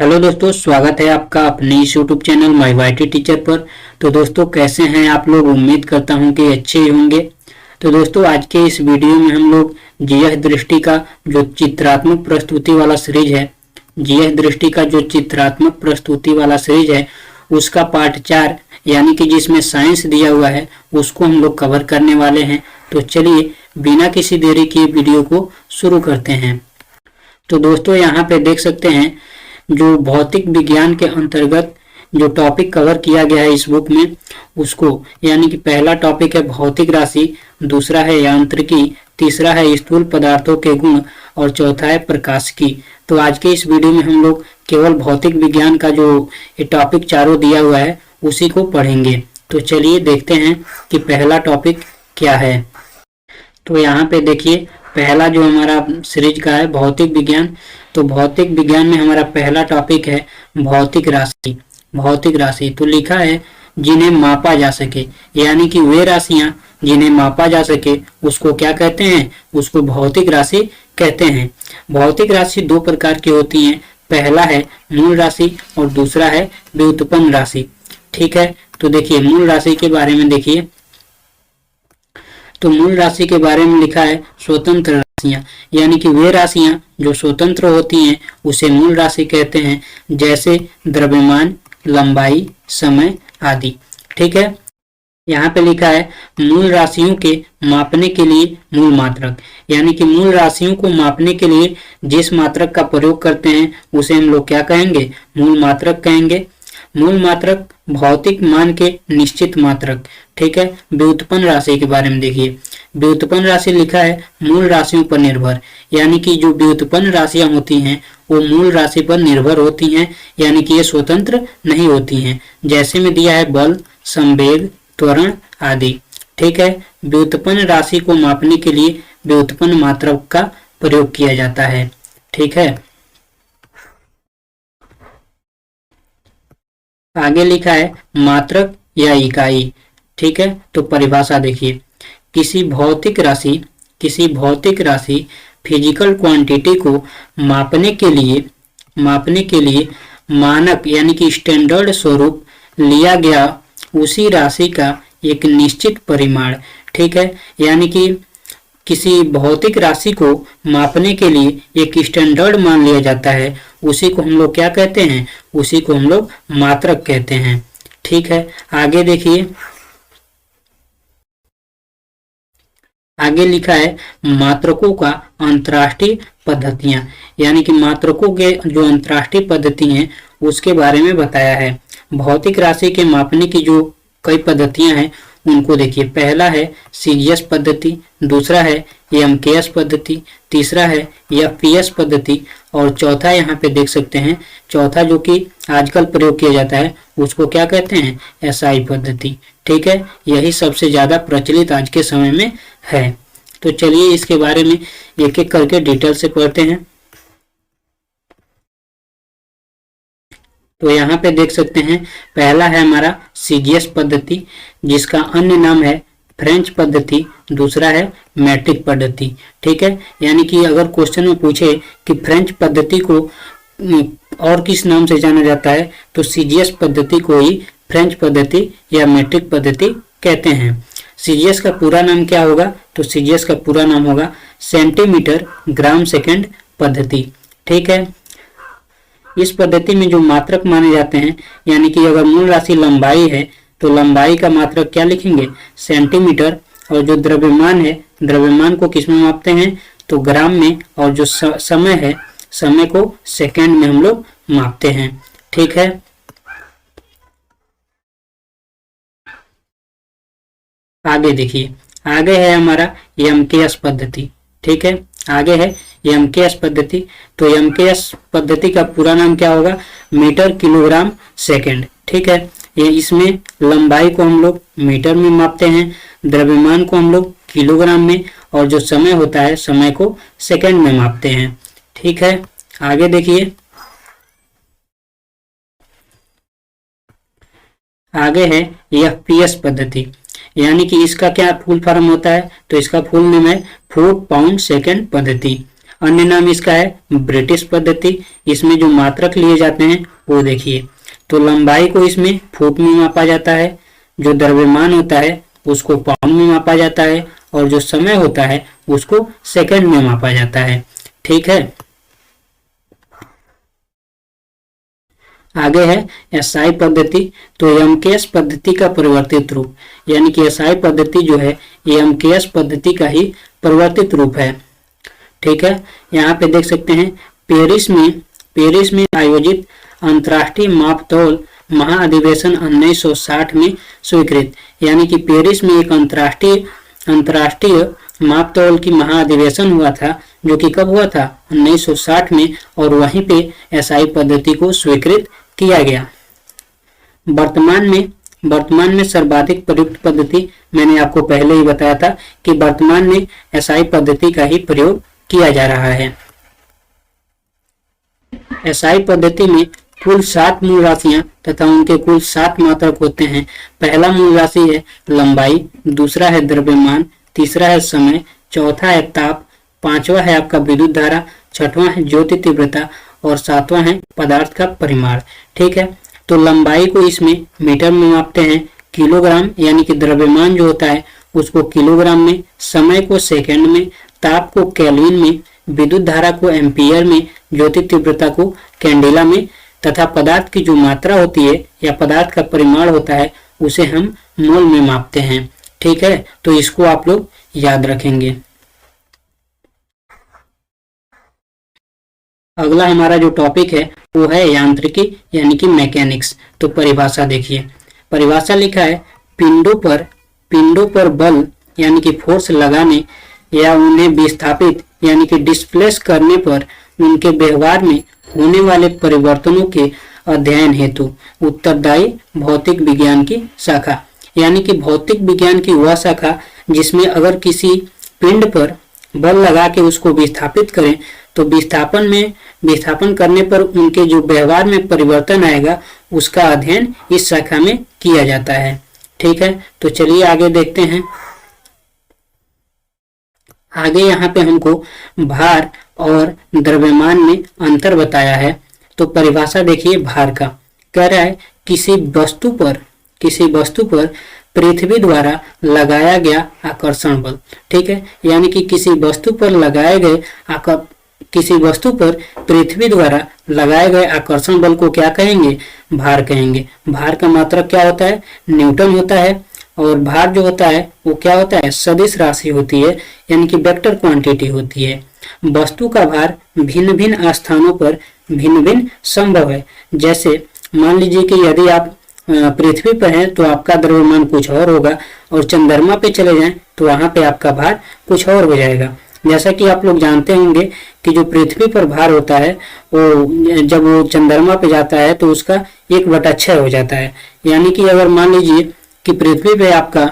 Hello दोस्तों, स्वागत है आपका अपने इस YouTube channel my YT teacher पर। तो दोस्तों, कैसे हैं आप लोग? उम्मीद करता हूं कि अच्छे ही होंगे। तो दोस्तों, आज के इस वीडियो में हम लोग जीएस दृष्टि का जो चित्रात्मक प्रस्तुति वाला सीरीज है, जीएस दृष्टि का जो चित्रात्मक प्रस्तुति वाला सीरीज है, उसका पार्ट 4 यानी कि जिसमें साइंस दिया हुआ है, उसको हम लोग कवर करने वाले हैं। तो चलिए बिना किसी देरी के वीडियो को शुरू करते हैं। तो दोस्तों, यहाँ पे देख सकते हैं जो भौतिक विज्ञान के अंतर्गत जो टॉपिक कवर किया गया है इस बुक में, उसको यानी कि पहला टॉपिक है भौतिक राशि, दूसरा है यांत्रिकी, तीसरा है स्थूल पदार्थों के गुण और चौथा है प्रकाशिकी। तो आज के इस वीडियो में हम लोग केवल भौतिक विज्ञान का जो ये टॉपिक चारों दिया हुआ है उसी को पढ़ेंगे। तो चलिए देखते हैं कि पहला टॉपिक क्या है। तो यहाँ पे देखिए, पहला जो हमारा सीरीज का है भौतिक विज्ञान, तो भौतिक विज्ञान में हमारा पहला टॉपिक है भौतिक राशि। भौतिक राशि तो लिखा है जिन्हें मापा जा सके, यानी कि वे राशियां जिन्हें मापा जा सके उसको क्या कहते हैं? उसको भौतिक राशि कहते हैं। भौतिक राशि दो प्रकार की होती हैं, पहला है मूल राशि और दूसरा है व्युत्पन्न राशि। ठीक है, तो देखिए मूल राशि के बारे में देखिए। तो मूल राशि के बारे में लिखा है स्वतंत्र राशियां, यानी कि वे राशियां जो स्वतंत्र होती हैं उसे मूल राशि कहते हैं, जैसे द्रव्यमान, लंबाई, समय आदि। ठीक है, यहाँ पे लिखा है मूल राशियों के मापने के लिए मूल मात्रक, यानी कि मूल राशियों को मापने के लिए जिस मात्रक का प्रयोग करते हैं उसे हम लोग क्या कहेंगे? मूल मात्रक कहेंगे। मूल मात्रक भौतिक मान के निश्चित मात्रक। ठीक है, व्युत्पन्न राशि के बारे में देखिए। व्युत्पन्न राशि लिखा है मूल राशियों पर निर्भर, यानी कि जो व्युत्पन्न राशियां होती हैं वो मूल राशि पर निर्भर होती हैं, यानी कि ये स्वतंत्र नहीं होती हैं। जैसे में दिया है बल, संवेग, त्वरण आदि। ठीक है, व्युत्पन्न राशि को मापने के लिए व्युत्पन्न मात्रक का प्रयोग किया जाता है। ठीक है, आगे लिखा है मात्रक या इकाई। ठीक है, तो परिभाषा देखिए, किसी भौतिक राशि फिजिकल क्वांटिटी को मापने के लिए मानक यानी कि स्टैंडर्ड स्वरूप लिया गया उसी राशि का एक निश्चित परिमाण। ठीक है, यानी कि किसी भौतिक राशि को मापने के लिए एक स्टैंडर्ड मान लिया जाता है, उसी को हम लोग क्या कहते हैं? उसी को हम लोग मात्रक कहते हैं। ठीक है, आगे देखिए, आगे लिखा है मात्रकों का अंतर्राष्ट्रीय पद्धतियां, यानी कि मात्रकों के जो अंतर्राष्ट्रीय पद्धति हैं उसके बारे में बताया है। भौतिक राशि के मापने की जो कई पद्धतियां हैं उनको देखिए। पहला है सीजीएस पद्धति, दूसरा है एमकेएस पद्धति, तीसरा है एफपीएस पद्धति और चौथा यहाँ पे देख सकते हैं, चौथा जो कि आजकल प्रयोग किया जाता है उसको क्या कहते हैं? एसआई पद्धति। ठीक है, यही सबसे ज्यादा प्रचलित आज के समय में है। तो चलिए इसके बारे में एक एक करके डिटेल से पढ़ते हैं। तो यहाँ पे देख सकते हैं, पहला है हमारा सीजीएस पद्धति, जिसका अन्य नाम है फ्रेंच पद्धति, दूसरा है मैट्रिक पद्धति। ठीक है, यानी कि अगर क्वेश्चन में पूछे कि फ्रेंच पद्धति को और किस नाम से जाना जाता है तो सीजीएस पद्धति को ही फ्रेंच पद्धति या मैट्रिक पद्धति कहते हैं। सीजीएस का पूरा नाम क्या होगा? तो सीजीएस का पूरा नाम होगा सेंटीमीटर ग्राम सेकेंड पद्धति। ठीक है, इस पद्धति में जो मात्रक माने जाते हैं, यानी कि अगर मूल राशि लंबाई है तो लंबाई का मात्रक क्या लिखेंगे? सेंटीमीटर। और जो द्रव्यमान है, द्रव्यमान को किस में मापते हैं? तो ग्राम में। और जो समय है, समय को सेकंड में हम लोग मापते हैं। ठीक है, आगे देखिए, आगे है हमारा एमकेएस पद्धति। ठीक है, आगे है एमकेएस पद्धति। तो एमकेएस पद्धति का पूरा नाम क्या होगा? Metre kilogram second. ठीक है, ये इसमें लंबाई को हम लोग मीटर में मापते हैं, द्रव्यमान को हम लोग किलोग्राम में और जो समय होता है समय को सेकंड में मापते हैं। ठीक है, आगे देखिए, आगे है एफपीएस पद्धति, यानी कि इसका क्या फुल फॉर्म होता है? तो इसका फुल नेम है फुट पाउंड सेकंड पद्धति। अन्य नाम इसका है ब्रिटिश पद्धति। इसमें जो मात्रक लिए जाते हैं वो देखिए, तो लंबाई को इसमें फुट में मापा जाता है, जो द्रव्यमान होता है उसको पाउंड में मापा जाता है, और जो समय होता है उसको सेकंड में मापा जाता है। ठीक है, आगे है एसआई पद्धति। तो एमकेएस पद्धति का परिवर्तित रूप, यानी कि एसआई पद्धति जो है ये एमकेएस पद्धति का ही परिवर्तित रूप है। ठीक है, यहाँ पे देख सकते हैं पेरिस में आयोजित अंतर्राष्ट्रीय मापतौल महाअधिवेशन 1960 में स्वीकृत, यानी कि पेरिस में एक अंतर्राष्ट्रीय मापतौल की महाअधिवेशन हुआ था, जो कि कब हुआ था 1960 में, और वहीं पे एसआई पद्धति को स्वीकृत किया गया। वर्तमान में सर्वाधिक प्रयुक्त पद्धति, मैंने आपको पहले ही बताया था कि वर्तमान में एसआई पद्धति का ही प्रयोग किया जा रहा है। एसआई पद्धति में कुल 7 मूल राशियां तथा उनके कुल 7 मात्रक होते हैं। पहला मूल राशि है लंबाई, दूसरा है द्रव्यमान, तीसरा है समय, चौथा है ताप, पांचवा है आपका विद्युत धारा, छठवां है ज्योति तीव्रता, और सातवां है पदार्थ का परिमाण। ठीक है, तो लंबाई को इसमें मीटर में मापते हैं, किलोग्राम, यानी कि द्रव्यमान जो होता है उसको किलोग्राम में, समय को सेकंड में, ताप को केल्विन में, विद्युत धारा को एम्पियर में, ज्योति तीव्रता को कैंडेला में, तथा पदार्थ की जो मात्रा होती है या पदार्थ का परिमाण होता है उसे हम मोल में मापते हैं। ठीक है, तो इसको आप लोग याद रखेंगे। अगला हमारा जो टॉपिक है वो है यांत्रिकी, यानी कि मैकेनिक्स। तो परिभाषा देखिए, परिभाषा लिखा है पिंडों पर बल यानी कि फोर्स लगाने या उन्हें विस्थापित यानी कि डिस्प्लेस करने पर उनके व्यवहार में होने वाले परिवर्तनों के अध्ययन हेतु उत्तरदायी भौतिक विज्ञान की शाखा, यानी कि भौतिक विज्ञान की वह शाखा जिसमें अगर किसी पिंड पर बल लगा के उसको विस्थापित करें तो विस्थापन करने पर उनके जो व्यवहार में परिवर्तन आएगा उसका अध्ययन इस शाखा में किया जाता है। ठीक है, तो चलिए आगे देखते हैं। आगे यहाँ पे हमको भार और द्रव्यमान में अंतर बताया है। तो परिभाषा देखिए भार का, कह रहा है किसी वस्तु पर पृथ्वी द्वारा लगाया गया आकर्षण बल। ठीक है, यानी कि किसी वस्तु पर पृथ्वी द्वारा लगाए गए आकर्षण बल को क्या कहेंगे, भार कहेंगे। भार का मात्रक क्या होता है, न्यूटन होता है, और भार जो होता है वो क्या होता है, सदिश राशि होती है, यानी कि वेक्टर क्वांटिटी होती है। वस्तु का भार भिन्न भिन्न स्थानों पर भिन्न भिन्न संभव है। जैसे मान लीजिए कि यदि आप पृथ्वी पर हैं तो आपका द्रव्यमान कुछ और होगा, और चंद्रमा पे चले जाएं तो वहां पे आपका भार कुछ और हो जाएगा। जैसा कि आप लोग जानते होंगे कि जो पृथ्वी पर भार होता है वो जब वो चंद्रमा पे जाता है तो उसका 1/6 हो जाता है। यानी कि अगर मान लीजिए कि पृथ्वी पे आपका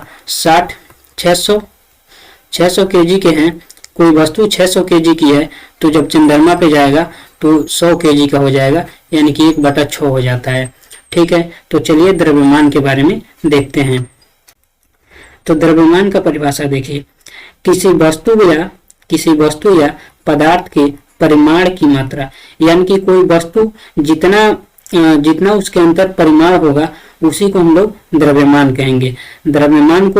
600 केजी के हैं, कोई वस्तु 600 केजी की है, तो जब चंद्रमा पे जाएगा तो 100 केजी का हो जाएगा, यानी कि 1/6 हो जाता है। ठीक है, तो चलिए द्रव्यमान के बारे में देखते हैं। तो द्रव्यमान का परिभाषा देखिए, किसी वस्तु या पदार्थ के परिमाण की मात्रा, यानी कि कोई वस्तु जितना उसके अंदर परिमाण होगा उसी को हम लोग द्रव्यमान कहेंगे। द्रव्यमान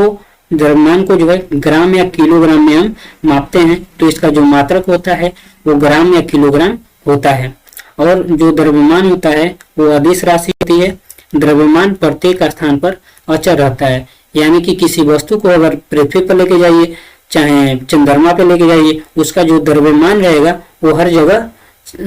को जो है ग्राम या किलोग्राम में हम मापते हैं, तो इसका जो मात्रक होता है वो ग्राम या किलोग्राम होता है। और जो द्रव्यमान होता है वो अदिश राशि होती है। द्रव्यमान प्रत्येक स्थान पर अचर रहता है, यानी कि किसी वस्तु को अगर पृथ्वी पर लेके जाइए चाहे चंद्रमा पे लेके जाइए, उसका जो द्रव्यमान रहेगा वो हर जगह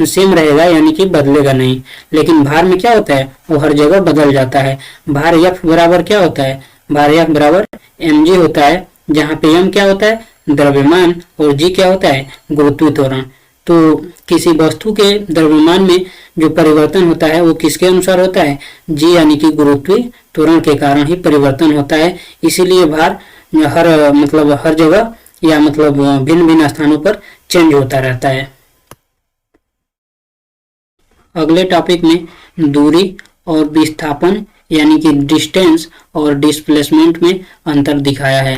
सेम रहेगा, यानी कि बदलेगा नहीं। लेकिन भार में क्या होता है, वो हर जगह बदल जाता है। भार F बराबर क्या होता है, भार F बराबर mg होता है, जहाँ पे m क्या होता है, द्रव्यमान, और g क्या होता है, गुरुत्वीय त्वरण। तो किसी वस्तु के द्रव्यमान में जो परिवर्तन होता है वो किसके अनुसार होता है, g यानी कि गुरुत्वीय त्वरण के कारण ही परिवर्तन होता है। इसीलिए भार हर जगह या भिन्न भिन्न स्थानों पर चेंज होता रहता है। अगले टॉपिक में दूरी और विस्थापन यानी कि डिस्टेंस और डिस्प्लेसमेंट में अंतर दिखाया है।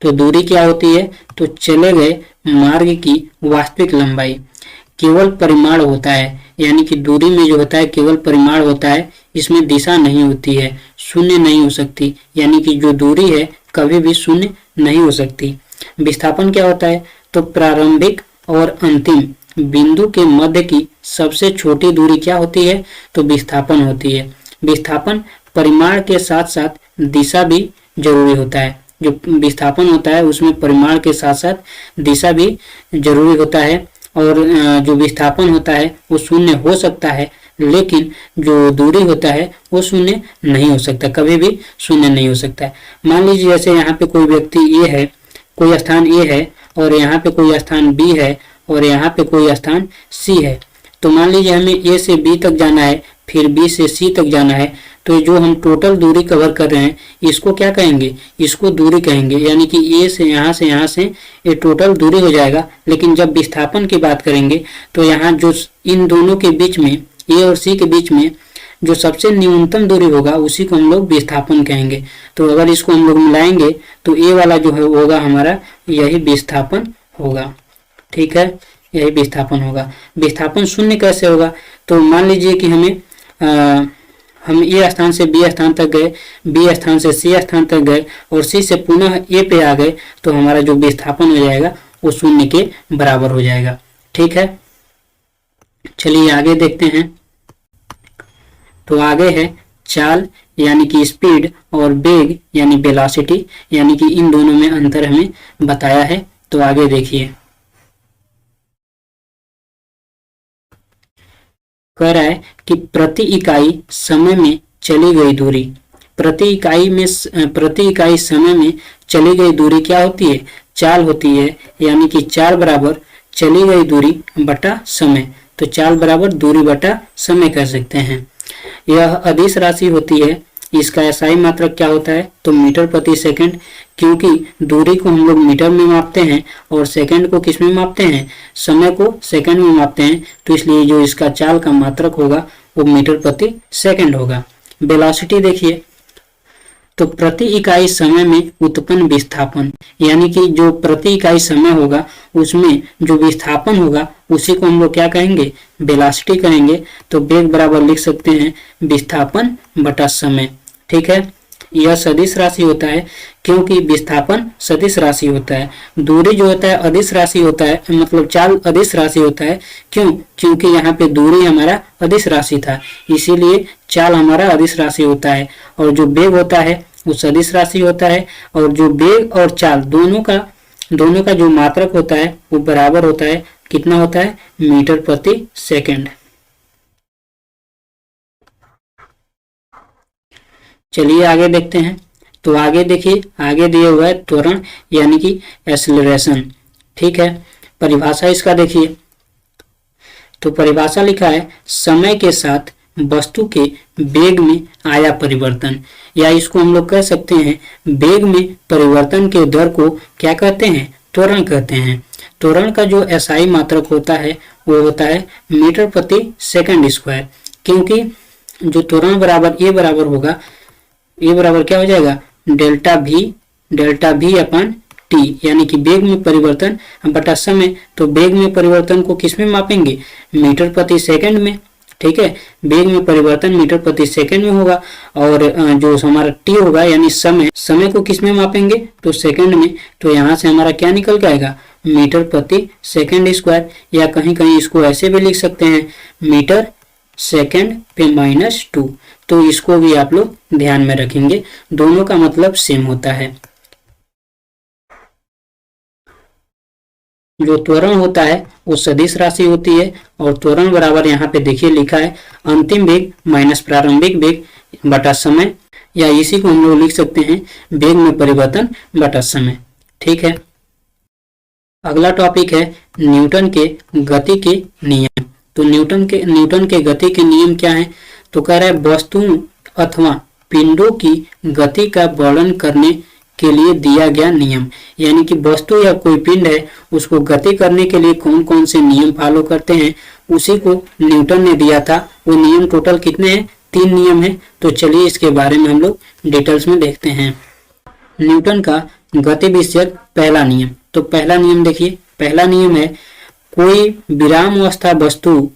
तो दूरी क्या होती है, तो चले गए मार्ग की वास्तविक लंबाई। केवल परिमाण होता है, यानी कि दूरी में जो होता है केवल परिमाण होता है, इसमें दिशा नहीं होती है, शून्य नहीं हो सकती, यानी कि जो दूरी है कभी भी शून्य नहीं हो सकती। विस्थापन क्या होता है, तो प्रारंभिक और अंतिम बिंदु के मध्य की सबसे छोटी दूरी क्या होती है, तो विस्थापन होती है। विस्थापन परिमाण के साथ साथ दिशा भी जरूरी होता है। जो विस्थापन होता है उसमें परिमाण के साथ साथ दिशा भी जरूरी होता है, और जो विस्थापन होता है वो शून्य हो सकता है, लेकिन जो दूरी होता है वो शून्य नहीं हो सकता, कभी भी शून्य नहीं हो सकता है। मान लीजिए जैसे यहाँ पे कोई व्यक्ति ए है, कोई स्थान ए है, और यहाँ पे कोई स्थान बी है, और यहाँ पे कोई स्थान सी है। तो मान लीजिए हमें ए से बी तक जाना है, फिर बी से सी तक जाना है, तो जो हम टोटल दूरी कवर कर रहे हैं इसको क्या कहेंगे, इसको दूरी कहेंगे। यानी कि ए से यहाँ से ये टोटल दूरी हो जाएगा। लेकिन जब विस्थापन की बात करेंगे तो यहाँ जो इन दोनों के बीच में, ए और सी के बीच में जो सबसे न्यूनतम दूरी होगा उसी को हम लोग विस्थापन कहेंगे। तो अगर इसको हम लोग मिलाएंगे तो ए वाला जो है होगा हमारा, यही विस्थापन होगा। ठीक है, यही विस्थापन होगा। विस्थापन शून्य कैसे होगा, तो मान लीजिए कि हम ए स्थान से बी स्थान तक गए, बी स्थान से सी स्थान तक गए, और सी से पुनः ए पे आ गए, तो हमारा जो विस्थापन हो जाएगा वो शून्य के बराबर हो जाएगा। ठीक है, चलिए आगे देखते हैं। तो आगे है चाल यानी कि स्पीड, और वेग यानी वेलोसिटी, यानी कि इन दोनों में अंतर हमें बताया है। तो आगे देखिए, कह रहा है कि प्रति इकाई समय में चली गई दूरी, प्रति इकाई समय में चली गई दूरी क्या होती है, चाल होती है। यानी कि चाल बराबर चली गई दूरी बटा समय। तो चाल बराबर दूरी बटा समय कह सकते हैं। यह अदिश राशि होती है। इसका एसआई मात्रक क्या होता है, तो मीटर प्रति सेकंड, क्योंकि दूरी को हम लोग मीटर में मापते हैं और सेकंड को किस में मापते हैं, समय को सेकंड में मापते हैं। तो इसलिए जो इसका चाल का मात्रक होगा वो मीटर प्रति सेकंड होगा। वेलोसिटी देखिए, तो प्रति इकाई समय में उत्पन्न विस्थापन, यानी कि जो प्रति इकाई समय होगा उसमें जो विस्थापन होगा उसी को हम लोग क्या कहेंगे, वेलोसिटी कहेंगे। तो वेग बराबर लिख सकते हैं विस्थापन बटा समय। ठीक है, यह सदिश राशि होता है, क्योंकि विस्थापन सदिश राशि होता है, दूरी जो होता है अदिश राशि होता है, मतलब चाल अदिश राशि होता है। क्यों, क्योंकि यहाँ पे दूरी हमारा अदिश राशि था, इसीलिए चाल हमारा अदिश राशि होता है। और जो वेग होता है वो सदिश राशि होता है, और जो वेग और चाल दोनों का जो मात्रक होता है वो बराबर होता है, कितना होता है, मीटर प्रति सेकंड। चलिए आगे देखते हैं। तो आगे देखिए, आगे दिया हुआ है त्वरण यानी कि एक्सीलरेशन। ठीक है, परिभाषा इसका देखिए, तो परिभाषा लिखा है समय के साथ वस्तु के वेग में आया परिवर्तन, या इसको हम लोग कह सकते हैं वेग में परिवर्तन के दर को क्या कहते हैं, त्वरण कहते हैं। त्वरण का जो एसआई मात्रक होता है वो होता है मीटर प्रति सेकंड स्क्वायर, क्योंकि जो त्वरण बराबर ए बराबर होगा, ए बराबर क्या हो जाएगा, डेल्टा भी अपन टी, यानी कि वेग में परिवर्तन बटा समय। तो वेग में परिवर्तन को किस में मापेंगे, मीटर प्रति सेकंड में। ठीक है, वेग में परिवर्तन मीटर प्रति सेकंड में होगा, और जो हमारा टी होगा यानी समय को किस में मापेंगे, तो सेकंड में। तो यहाँ से हमारा क्या निकल के आएगा, मीटर प्रति सेकंड स्क्वायर, या कहीं कहीं इसको ऐसे भी लिख सकते हैं मीटर सेकंड पे -2। तो इसको भी आप लोग ध्यान में रखेंगे, दोनों का मतलब सेम होता है। जो त्वरण होता है वो सदिश राशि होती है, और त्वरण बराबर यहाँ पे देखिए लिखा है अंतिम वेग माइनस प्रारंभिक वेग बटा समय, या इसी को हम लोग लिख सकते हैं वेग में परिवर्तन बटा समय। ठीक है, अगला टॉपिक है न्यूटन के गति के नियम। तो न्यूटन के गति के नियम क्या है, तो कह रहा है वस्तुओं अथवा पिंडों की गति का वर्णन करने के लिए दिया गया नियम, यानी कि वस्तु या कोई पिंड है उसको गति करने के लिए कौन कौन से नियम फॉलो करते हैं उसी को न्यूटन ने दिया था। वो नियम टोटल कितने हैं, 3 नियम है। तो चलिए इसके बारे में हम लोग डिटेल्स में देखते हैं। न्यूटन का गति विषयक पहला नियम। तो पहला नियम देखिए, पहला नियम है कोई विराम अवस्था वस्तु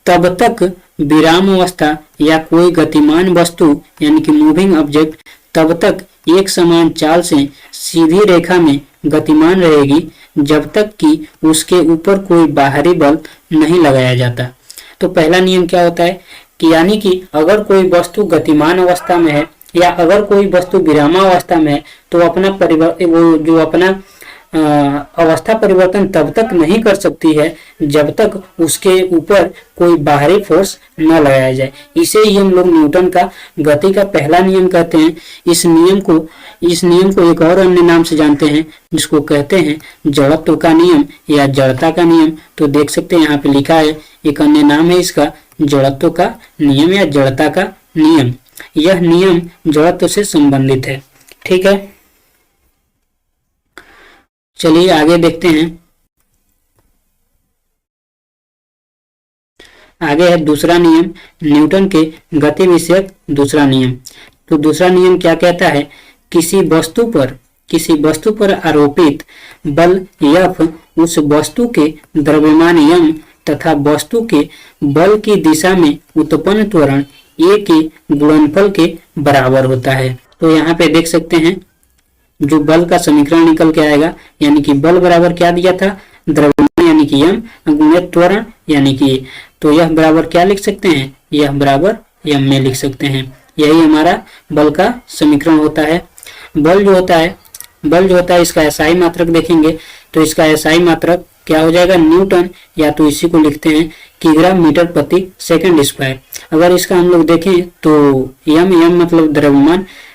तब तक विराम अवस्था या कोई गतिमान वस्तु यानी कि मूविंग ऑब्जेक्ट तब तक एक समान चाल से सीधी रेखा में गतिमान रहेगी जब तक कि उसके ऊपर कोई बाहरी बल नहीं लगाया जाता। तो पहला नियम क्या होता है कि यानी कि अगर कोई वस्तु गतिमान अवस्था में है या अगर कोई वस्तु विरामावस्था में है तो अपना अवस्था परिवर्तन तब तक नहीं कर सकती है जब तक उसके ऊपर कोई बाहरी फोर्स न लगाया जाए। इसे ही हम लोग न्यूटन का गति का पहला नियम कहते हैं। इस नियम को एक और अन्य नाम से जानते हैं जिसको कहते हैं जड़त्व का नियम या जड़ता का नियम। तो देख सकते हैं यहाँ पे लिखा है, एक अन्य नाम है इसका जड़त्व का नियम या जड़ता का नियम। यह नियम जड़त्व से संबंधित है। ठीक है, चलिए आगे देखते हैं। आगे है दूसरा नियम, न्यूटन के गति विषयक दूसरा नियम। तो दूसरा नियम क्या कहता है, किसी वस्तु पर आरोपित बल F उस वस्तु के द्रव्यमान m तथा वस्तु के बल की दिशा में उत्पन्न त्वरण a के गुणनफल के बराबर होता है। तो यहाँ पे देख सकते हैं जो बल का समीकरण निकल के आएगा, यानी कि बल बराबर क्या दिया था, द्रव्यमान यानी कि m गुणित त्वरण यानी कि, तो यह बराबर क्या लिख सकते हैं, यह बराबर m में लिख सकते हैं। यही हमारा बल का समीकरण होता है। बल जो होता है इसका एसआई मात्रक देखेंगे तो इसका एसआई मात्रक क्या हो जाएगा, न्यूटन, या तो इसी को लिखते हैं किग्रा मीटर प्रति सेकंड स्क्वायर। अगर इसका हम लोग देखें तो m मतलब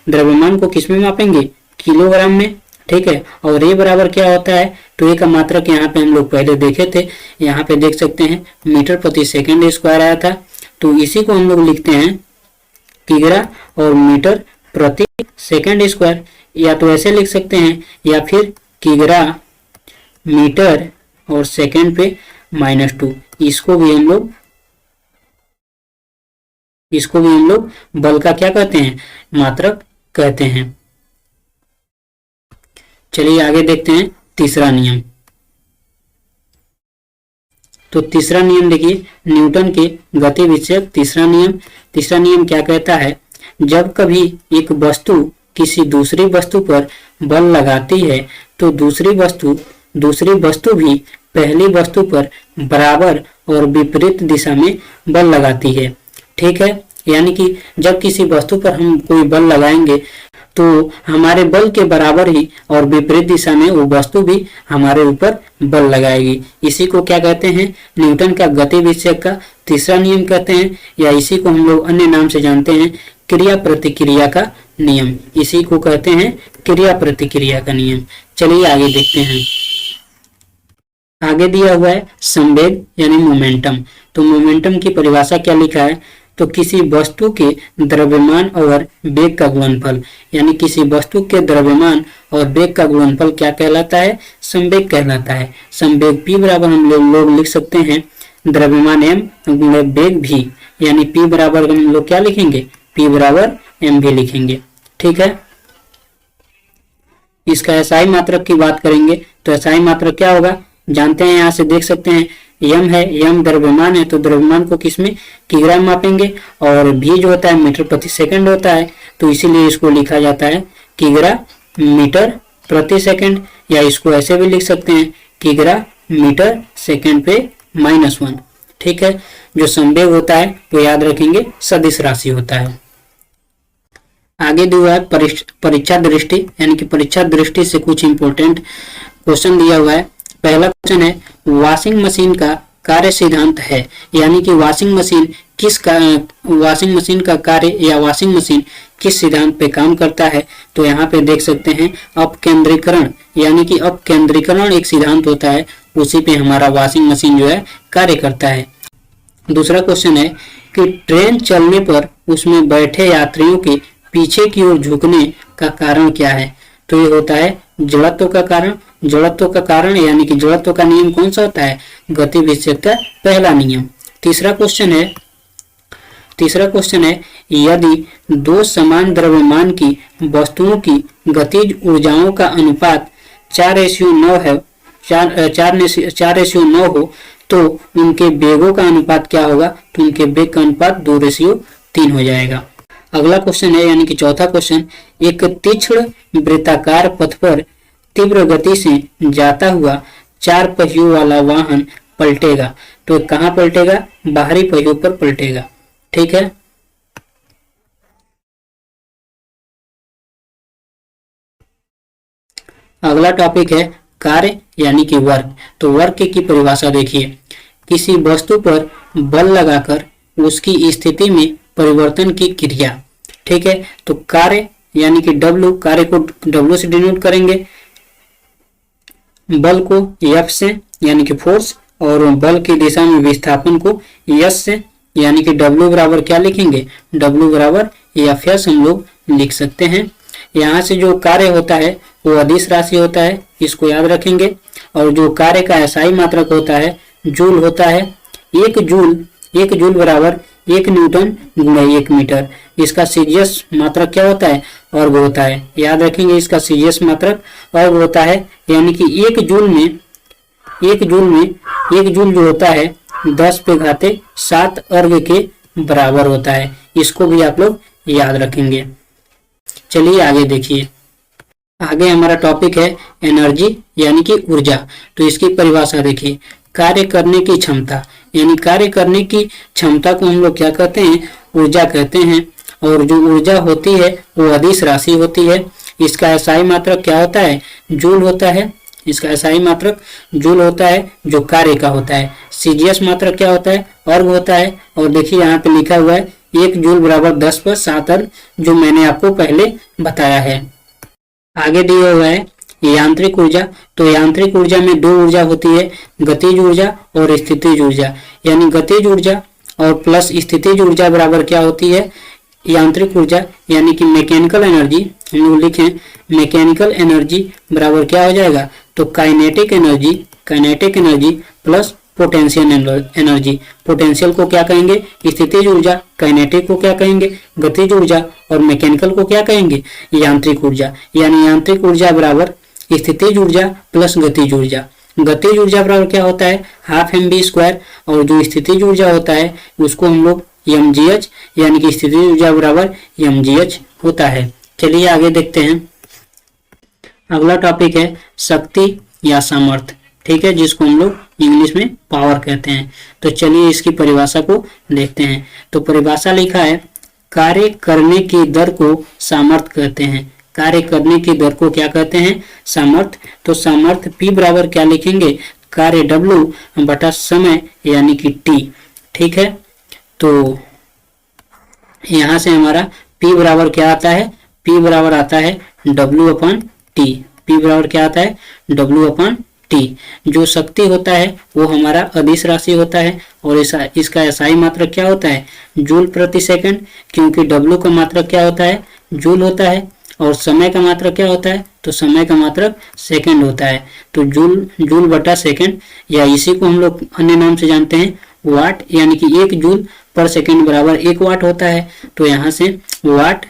द्रव्यमान को किस में मापेंगे, किलोग्राम में। ठीक है, और ये बराबर क्या होता है, तो ये का मात्रक यहाँ पे हम लोग पहले देखे थे, यहाँ पे देख सकते हैं मीटर प्रति सेकंड स्क्वायर आया था। तो इसी को हम लोग लिखते हैं किग्रा और मीटर प्रति सेकंड स्क्वायर, या तो ऐसे लिख सकते हैं या फिर किग्रा मीटर और सेकंड पे -2। इसको भी हम लोग बल का क्या कहते हैं, मात्रक कहते हैं। चलिए आगे देखते हैं तीसरा नियम। तो तीसरा नियम देखिए, न्यूटन के गति विषयक तीसरा नियम क्या कहता है, जब कभी एक वस्तु किसी दूसरी वस्तु पर बल लगाती है तो दूसरी वस्तु भी पहली वस्तु पर बराबर और विपरीत दिशा में बल लगाती है। ठीक है, यानी कि जब किसी वस्तु पर हम कोई बल लगाएंगे तो हमारे बल के बराबर ही और विपरीत दिशा में वो वस्तु भी हमारे ऊपर बल लगाएगी। इसी को क्या कहते हैं, न्यूटन का गति विषयक का तीसरा नियम कहते हैं, या इसी को हम लोग अन्य नाम से जानते हैं क्रिया प्रतिक्रिया का नियम। इसी को कहते हैं क्रिया प्रतिक्रिया का नियम। चलिए आगे देखते हैं। आगे दिया हुआ है संवेग यानी मोमेंटम। तो मोमेंटम की परिभाषा क्या लिखा है, तो किसी वस्तु के द्रव्यमान और वेग का गुणनफल, यानी किसी वस्तु के द्रव्यमान और वेग का गुणनफल क्या कहलाता है, संवेग कहलाता है। संवेग P बराबर हम लोग लिख सकते हैं द्रव्यमान m गुणित वेग v, यानी P बराबर हम लोग क्या लिखेंगे, P बराबर mv लिखेंगे। ठीक है, इसका एसआई मात्रक की बात करेंगे तो एसआई मात्रक क्या होगा, जानते हैं, यहाँ से देख सकते हैं m है, m द्रव्यमान है तो द्रव्यमान को किसमें, किग्रा मापेंगे, और v जो होता है मीटर प्रति सेकंड होता है, तो इसीलिए इसको लिखा जाता है किग्रा मीटर प्रति सेकंड, या इसको ऐसे भी लिख सकते हैं किग्रा मीटर सेकंड पे -1। ठीक है, जो संवेग होता है वो याद रखेंगे सदिश राशि होता है। आगे दिया है परीक्षा दृष्टि, यानी कि परीक्षा दृष्टि से कुछ इंपॉर्टेंट क्वेश्चन दिया हुआ है। पहला क्वेश्चन है वॉशिंग मशीन का कार्य सिद्धांत है, यानी कि वॉशिंग मशीन का कार्य या वॉशिंग मशीन किस सिद्धांत पे काम करता है। तो यहाँ पे देख सकते हैं अपकेंद्रीकरण, यानी कि अपकेंद्रीकरण एक सिद्धांत होता है, उसी पे हमारा वॉशिंग मशीन जो है कार्य करता है। दूसरा क्वेश्चन है कि ट्रेन चलने पर उसमें बैठे यात्रियों के पीछे की ओर झुकने का कारण क्या है। तो ये होता है जड़त्व का कारण, यानी कि जड़त्व का नियम कौन सा होता है, गति विषयक का पहला नियम। तीसरा क्वेश्चन है यदि दो समान द्रव्यमान की वस्तुओं की गतिज ऊर्जाओं का अनुपात 4:9 है, 4:9 हो, तो उनके वेगों का अनुपात क्या होगा? तो उनके वेग का अनुपात 2:3 हो जाएगा। अगला क्वेश्चन है यानी कि चौथा क्वेश्चन, एक तीक्ष्ण वृत्ताकार पथ पर तीव्र गति से जाता हुआ 4 पहियों वाला वाहन पलटेगा, तो कहाँ पलटेगा? बाहरी पहियों पर पलटेगा। ठीक है। अगला टॉपिक है कार्य यानी कि वर्क। तो वर्क की परिभाषा देखिए, किसी वस्तु पर बल लगाकर उसकी स्थिति में परिवर्तन की क्रिया। ठीक है। तो कार्य यानी कि W, कार्य को W से डिनोट करेंगे, बल को F से यानी कि फोर्स, और बल की दिशा में विस्थापन को S से यानी कि W बराबर क्या लिखेंगे? W बराबर Fs हम लोग लिख सकते हैं। यहाँ से जो कार्य होता है वो अदिश राशि होता है, इसको याद रखेंगे। और जो कार्य का एसआई मात्रक होता है जूल होता है। एक जूल बराबर 1 न्यूटन गुणा 1 मीटर। इसका सीजीएस मात्रक क्या होता है? वर्ग होता है। याद रखेंगे, इसका सीजीएस मात्रक वर्ग होता है, यानी कि एक जूल जो होता है 10⁻7 अर्ग के बराबर होता है। इसको भी आप लोग याद रखेंगे। चलिए आगे देखिए, आगे हमारा टॉपिक है एनर्जी यानी कि ऊर्जा। तो इसकी परिभाषा देखिए, कार्य करने की क्षमता, यानी कार्य करने की क्षमता को हम लोग क्या कहते हैं? ऊर्जा कहते हैं। और जो ऊर्जा होती है वो अदिश राशि होती है। इसका एसआई मात्रक क्या होता है? जूल होता है। इसका एसआई मात्रक जूल होता है जो कार्य का होता है। सीजीएस मात्रक क्या होता है? अर्ग होता है। और देखिए यहाँ पे लिखा हुआ है 1 जूल बराबर 10⁻7 अर्ग, जो मैंने आपको पहले बताया है। आगे दिया हुआ है यांत्रिक ऊर्जा। तो यांत्रिक ऊर्जा में 2 ऊर्जा होती है, गतिज ऊर्जा और स्थितिज ऊर्जा। यानी गतिज ऊर्जा और प्लस स्थितिज ऊर्जा बराबर क्या होती है? यांत्रिक ऊर्जा यानी कि मैकेनिकल एनर्जी। हम लोग लिखें मैकेनिकल एनर्जी बराबर क्या हो जाएगा? तो kinetic energy plus potential energy. Potential को क्या कहेंगे? स्थितिज ऊर्जा। काइनेटिक को क्या कहेंगे? गतिज ऊर्जा। और मैकेनिकल को क्या कहेंगे? यांत्रिक ऊर्जा। यानी यांत्रिक ऊर्जा बराबर स्थितिज ऊर्जा प्लस गतिज ऊर्जा। गतिज ऊर्जा बराबर क्या होता है? Half mv²। और जो स्थितिज ऊर्जा होता है उसको हम लोग mgh, यानी कि स्थितिज ऊर्जा बराबर mgh होता है। चलिए आगे देखते हैं। अगला टॉपिक है शक्ति या सामर्थ्य। ठीक है, जिसको हम लोग इंग्लिश में पावर कहते हैं। तो चलिए इसकी परिभाषा को देखते हैं। तो परिभाषा लिखा है, कार्य करने की दर को सामर्थ्य कहते हैं। कार्य करने की दर को क्या कहते हैं? सामर्थ्य। तो सामर्थ्य P बराबर क्या लिखेंगे? कार्य W बटा समय यानी कि T। ठीक है। तो यहाँ से हमारा P बराबर क्या आता है? P बराबर आता है W/T। P बराबर क्या आता है? W/T। जो शक्ति होता है वो हमारा अदिश राशि होता है। और इसका एसआई मात्रक क्या होता है? जूल प्रति सेकंड, क्योंकि W का मात्रक क्या होता है? जूल होता है। और समय का मात्रक क्या होता है? तो समय का मात्रक सेकंड होता है। तो जूल बटा सेकंड, या इसी को हम लोग अन्य नाम से जानते हैं वाट, यानी कि 1 जूल पर सेकंड बराबर 1 वाट होता है। तो यहाँ से वाट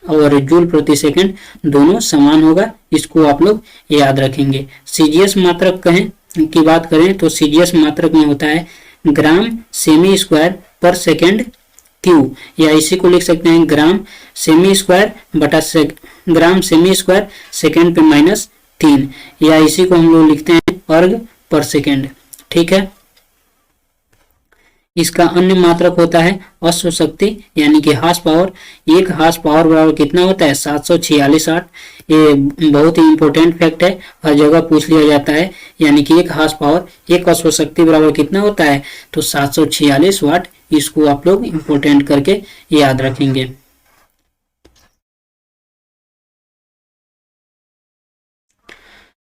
और जूल प्रति सेकंड दोनों समान होगा, इसको आप लोग याद रखेंगे। सीजीएस मात्रक कहें की बात करें तो सीजीएस मात्रक में होता है ग्राम सेमी स्क्वायर पर सेकंड क्यू, या इसी को लिख सकते हैं ग्राम सेमी स्क्वायर बटा ग्राम सेमी स्क्वायर सेकंड पे -3, या इसी को हम लोग लिखते हैं अर्ग पर सेकंड। ठीक है। इसका अन्य मात्रक होता है अश्व शक्ति, यानी कि हार्स पावर। 1 हार्स पावर बराबर कितना होता है? 746 वाट। ये बहुत ही इंपॉर्टेंट फैक्ट है, हर जगह पूछ लिया जाता है। यानी कि 1 हार्स पावर, 1 अश्व शक्ति बराबर कितना होता है? तो 746 वाट। इसको आप लोग इंपॉर्टेंट करके याद रखेंगे।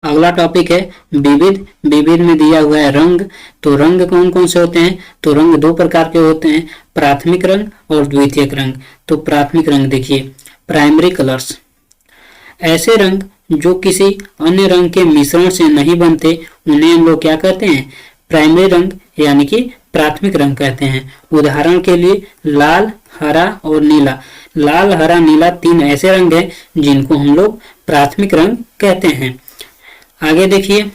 अगला टॉपिक है विविध। विविध में दिया हुआ है रंग। तो रंग कौन कौन से होते हैं? तो रंग 2 प्रकार के होते हैं, प्राथमिक रंग और द्वितीयक रंग। तो प्राथमिक रंग देखिए, प्राइमरी कलर्स, ऐसे रंग जो किसी अन्य रंग के मिश्रण से नहीं बनते उन्हें हम लोग क्या कहते हैं? प्राइमरी रंग यानी कि प्राथमिक रंग कहते हैं। उदाहरण के लिए लाल, हरा और नीला। लाल, हरा, नीला 3 ऐसे रंग हैं जिनको हम लोग प्राथमिक रंग कहते हैं। आगे देखिए,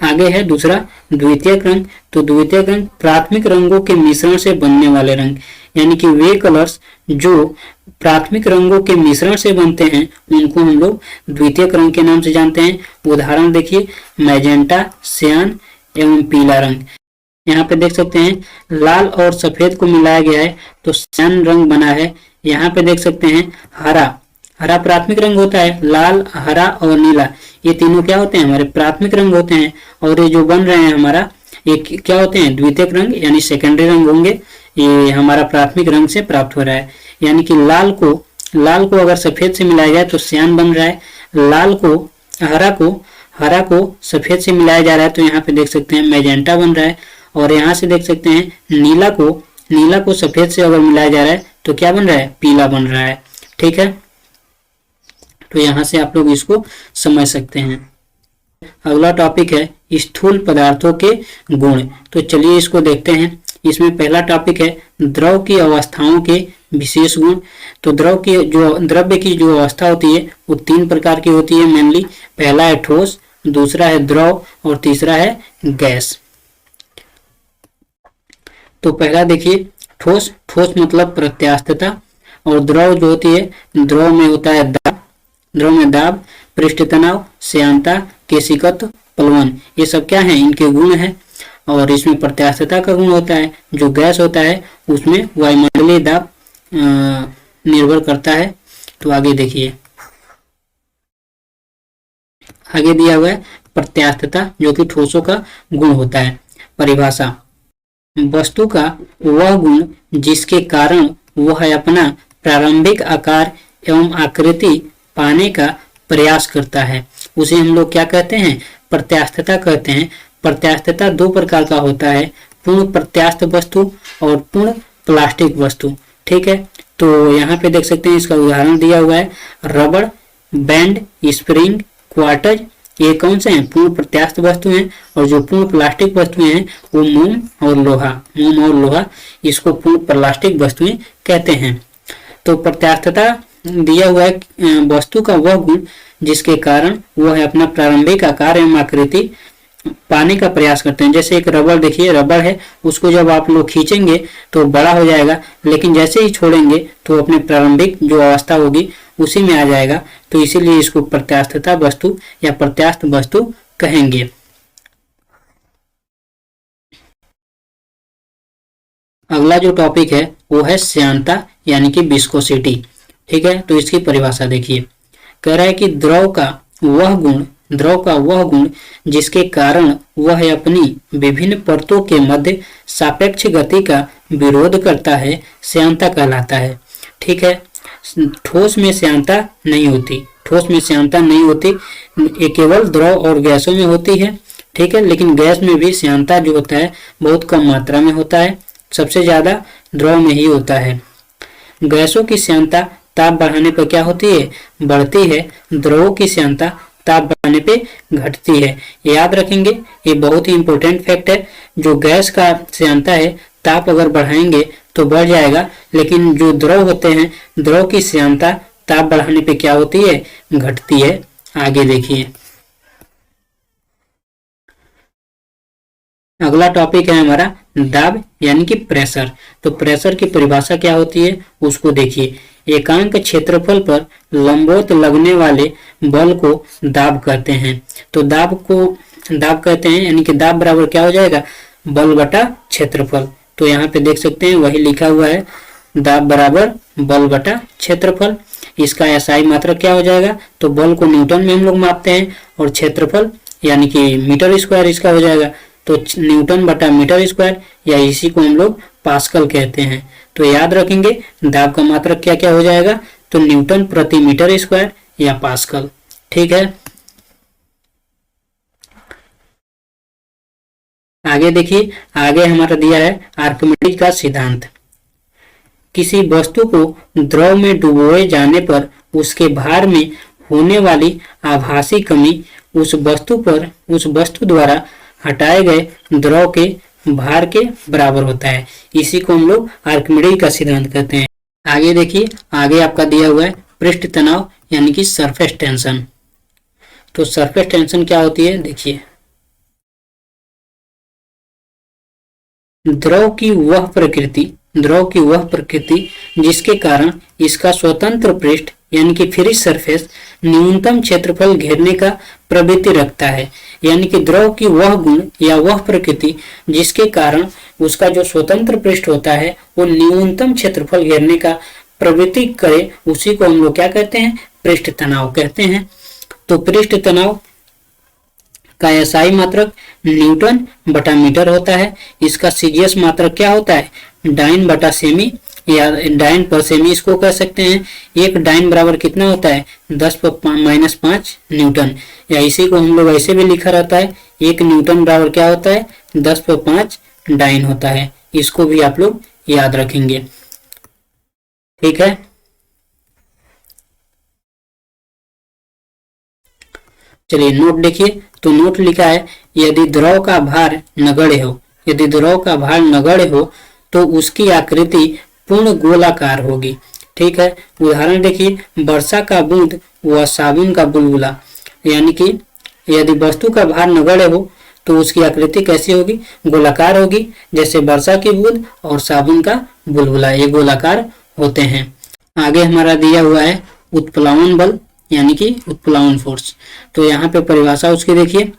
आगे है दूसरा द्वितीयक रंग। तो द्वितीयक रंग प्राथमिक रंगों के मिश्रण से बनने वाले रंग, यानी कि वे कलर्स जो प्राथमिक रंगों के मिश्रण से बनते हैं उनको हम लोग द्वितीयक रंग के नाम से जानते हैं। उदाहरण देखिए, मैजेंटा, सियान एवं पीला रंग। यहाँ पे देख सकते हैं लाल और सफेद को मिलाया गया है तो सियान रंग बना है। यहाँ पे देख सकते हैं हरा, हरा प्राथमिक रंग होता है। लाल, हरा और नीला ये तीनों क्या होते हैं, हमारे प्राथमिक रंग होते हैं। और ये जो बन रहे हैं हमारा, ये क्या होते हैं, द्वितीयक रंग यानी सेकेंडरी रंग होंगे। ये हमारा प्राथमिक रंग से प्राप्त हो रहा है। यानी कि लाल को अगर सफेद से मिलाया जाए तो सियान बन रहा है। लाल को, हरा को सफेद से मिलाया जा रहा है तो यहाँ पे देख सकते हैं मैजेंटा बन रहा है। और यहाँ से देख सकते हैं नीला को सफेद से अगर मिलाया जा रहा है तो क्या बन रहा है, पीला बन रहा है। ठीक है, तो यहाँ से आप लोग इसको समझ सकते हैं। अगला टॉपिक है स्थूल पदार्थों के गुण। तो चलिए इसको देखते हैं। इसमें पहला टॉपिक है द्रव की अवस्थाओं के विशेष गुण। तो द्रव्य की जो अवस्था होती है वो 3 प्रकार की होती है मेनली। पहला है ठोस, दूसरा है द्रव और तीसरा है गैस। तो पहला देखिए ठोस मतलब प्रत्यास्थता। और द्रव जो होती है, द्रव में होता है दाब, पृष्ठ तनाव, श्यानता, केशिकत्व, प्लवन, ये सब क्या है, इनके गुण है। और इसमें प्रत्यास्थता का गुण होता है। जो गैस होता है उसमें वायुमंडलीय दाब निर्भर करता है। तो आगे देखिए, आगे दिया हुआ है प्रत्यास्थता जो कि ठोसों का गुण होता है। परिभाषा, वस्तु का वह गुण जिसके कारण वह अपना प्रारंभिक आकार एवं आकृति पाने का प्रयास करता है उसे हम लोग क्या कहते हैं, प्रत्यास्थता कहते हैं। प्रत्यास्थता 2 प्रकार का होता है, पूर्ण प्रत्यास्थ वस्तु और पूर्ण प्लास्टिक वस्तु। ठीक है, तो यहाँ पे देख सकते हैं इसका उदाहरण दिया हुआ है। रबड़, बैंड, स्प्रिंग, क्वार्टज, ये कौन से हैं, पूर्ण प्रत्यास्थ वस्तु हैं। और जो पूर्ण प्लास्टिक वस्तुएं हैं वो मोम और लोहा, इसको पूर्ण प्लास्टिक वस्तुएं कहते हैं। तो प्रत्यास्थता दिया हुआ है वस्तु का वह गुण जिसके कारण वह अपना प्रारंभिक आकार एवं आकृति पाने का प्रयास करते हैं। जैसे एक रबड़ देखिए, रबड़ है, उसको जब आप लोग खींचेंगे तो बड़ा हो जाएगा, लेकिन जैसे ही छोड़ेंगे तो अपने प्रारंभिक जो अवस्था होगी उसी में आ जाएगा। तो इसीलिए इसको प्रत्यास्थता वस्तु या प्रत्यास्थ वस्तु कहेंगे। अगला जो टॉपिक है वो है श्यानता यानी कि विस्कोसिटी। ठीक है, तो इसकी परिभाषा देखिए। कह रहा है कि द्रव का वह गुण जिसके कारण वह अपनी विभिन्न परतों के मध्य सापेक्ष गति का विरोध करता है श्यानता कहलाता है। ठीक है, ठोस में श्यानता नहीं होती, ये केवल द्रव और गैसों में होती है। ठीक है, लेकिन गैस में भी श्यानता जो होता है बहुत कम मात्रा में होता है, सबसे ज्यादा द्रव में ही होता है। गैसों की श्यानता ताप बढ़ाने पर क्या होती है, बढ़ती है। द्रवों की श्यानता ताप बढ़ाने पे घटती है। याद रखेंगे, ये बहुत ही इंपॉर्टेंट फैक्ट है। जो गैस का श्यानता है ताप अगर बढ़ाएंगे तो बढ़ जाएगा, लेकिन जो द्रव होते हैं, द्रव की श्यानता ताप बढ़ाने पे क्या होती है, घटती है। आगे देखिए, अगला टॉपिक है हमारा दाब यानी कि प्रेशर। तो प्रेशर की परिभाषा क्या होती है उसको देखिए। एकांक क्षेत्रफल पर लंबवत लगने वाले बल को दाब कहते हैं। तो दाब कहते हैं, यानी कि दाब बराबर क्या हो जाएगा, बल बटा क्षेत्रफल। तो यहाँ पे देख सकते हैं वही लिखा हुआ है, दाब बराबर बल बटा क्षेत्रफल। इसका एसआई मात्रक क्या हो जाएगा, तो बल को न्यूटन में हम लोग मापते हैं और क्षेत्रफल यानी कि मीटर स्क्वायर इसका हो जाएगा। तो न्यूटन बटा मीटर स्क्वायर, या इसी को हम लोग पास्कल कहते हैं। तो याद रखेंगे दाब का मात्रक क्या क्या हो जाएगा, तो न्यूटन प्रति मीटर स्क्वायर या पास्कल। ठीक है, आगे देखिए, आगे हमारा दिया है आर्किमिडीज का सिद्धांत। किसी वस्तु को द्रव में डुबोए जाने पर उसके भार में होने वाली आभासी कमी उस वस्तु द्वारा हटाए गए द्रव के भार के बराबर होता है। इसी को हम लोग आर्किमिडीज का सिद्धांत कहते हैं। आगे देखिए, आगे आपका दिया हुआ है पृष्ठ तनाव यानी कि सरफेस टेंशन। तो सरफेस टेंशन क्या होती है, देखिए द्रव की वह प्रकृति जिसके कारण इसका स्वतंत्र पृष्ठ यानी कि फ्री सरफेस न्यूनतम क्षेत्रफल घेरने का प्रवृत्ति रखता है। यानी कि द्रव की वह गुण या वह प्रकृति जिसके कारण उसका जो स्वतंत्र पृष्ठ होता है वो न्यूनतम क्षेत्रफल घेरने का प्रवृत्ति करे, उसी को हम लोग क्या कहते हैं, पृष्ठ तनाव कहते हैं। तो पृष्ठ तनाव का एसआई मात्रक न्यूटन बटा मीटर होता है। इसका सीजीएस मात्रक क्या होता है, डाइन बटा सेमी या डाइन पर सेमी इसको कह सकते हैं। एक डाइन बराबर कितना होता है, 10⁻5 न्यूटन, या इसी को हम लोग ऐसे भी लिखा रहता है, 1 न्यूटन बराबर क्या होता है, 10/5 डाइन होता है। इसको भी आप लोग याद रखेंगे, ठीक है। चलिए नोट देखिए, तो नोट लिखा है यदि द्रव का भार नगण्य हो, यदि द्रव का भार नगण्य हो तो उसकी आकृति पूर्ण गोलाकार होगी, ठीक है। उदाहरण देखिए, वर्षा का बूंद व साबुन का बुलबुला, यानी कि यदि वस्तु का भार नगण्य हो तो उसकी आकृति कैसी होगी, गोलाकार होगी। जैसे वर्षा की बूंद और साबुन का बुलबुला ये गोलाकार होते हैं। आगे हमारा दिया हुआ है उत्प्लावन बल यानी कि उत्प्लावन फोर्स। तो यहाँ पे परिभाषा उसकी देखिए,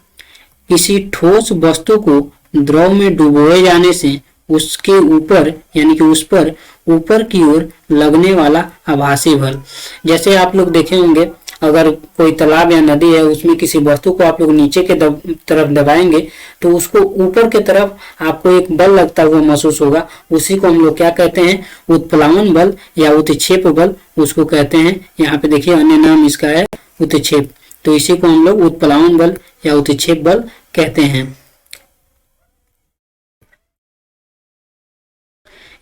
किसी ठोस वस्तु को द्रव में डुबोए जाने से उसके ऊपर यानी कि उस पर ऊपर की ओर लगने वाला आभासी बल। जैसे आप लोग देखे होंगे, अगर कोई तालाब या नदी है उसमें किसी वस्तु को आप लोग नीचे के तरफ दबाएंगे तो उसको ऊपर के तरफ आपको एक बल लगता हुआ महसूस होगा, उसी को हम लोग क्या कहते हैं, उत्प्लावन बल या उत्क्षेप बल उसको कहते हैं। यहाँ पे देखिए अन्य नाम इसका है उत्क्षेप, तो इसी को हम लोग उत्प्लावन बल या उत्क्षेप बल कहते हैं।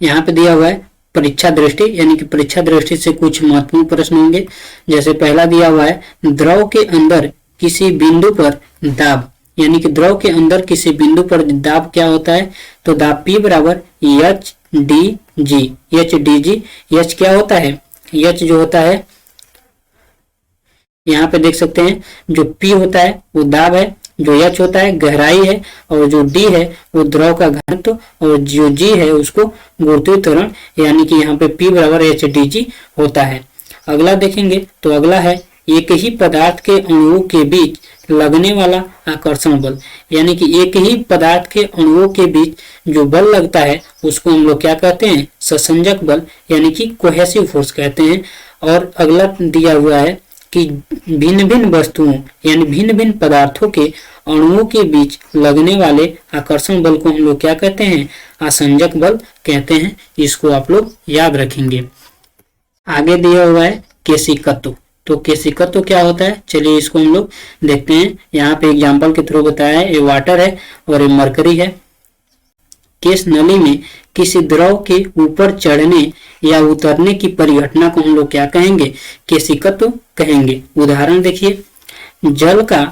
यहाँ पे दिया हुआ है परीक्षा दृष्टि, यानी कि परीक्षा दृष्टि से कुछ महत्वपूर्ण प्रश्न होंगे। जैसे पहला दिया हुआ है द्रव के अंदर किसी बिंदु पर दाब, यानी कि द्रव के अंदर किसी बिंदु पर दाब क्या होता है, तो दाब P बराबर एच डी जी। एच क्या होता है, एच जो होता है यहाँ पे देख सकते हैं, जो P होता है वो दाब है, जो H होता है गहराई है, और जो D है वो द्रव का घनत्व, और जो G है उसको गुरुत्वीय त्वरण, यानी कि यहाँ पे P बराबर HDG होता है। अगला देखेंगे तो अगला है एक ही पदार्थ के अणुओं के बीच लगने वाला आकर्षण बल, यानी कि एक ही पदार्थ के अणुओं के बीच जो बल लगता है उसको हम लोग क्या कहते हैं, ससंजक बल यानी कि कोहेसिव फोर्स कहते हैं। और अगला दिया हुआ है कि भिन्न भिन्न वस्तुओं यानी भिन्न भिन्न पदार्थों के अणुओं के बीच लगने वाले आकर्षण बल को हम लोग क्या कहते हैं, आसंजक बल कहते हैं। इसको आप लोग याद रखेंगे। आगे दिया हुआ है केशिकत्व। तो केशिकत्व क्या होता है, चलिए इसको हम लोग देखते हैं। यहाँ पे एग्जाम्पल के थ्रू बताया है, ये वाटर है और ये मरकरी है। केश नली में किसी द्रव के ऊपर चढ़ने या उतरने की परिघटना को हम लोग क्या कहेंगे, केशिकत्व कहेंगे। उदाहरण देखिए, जल का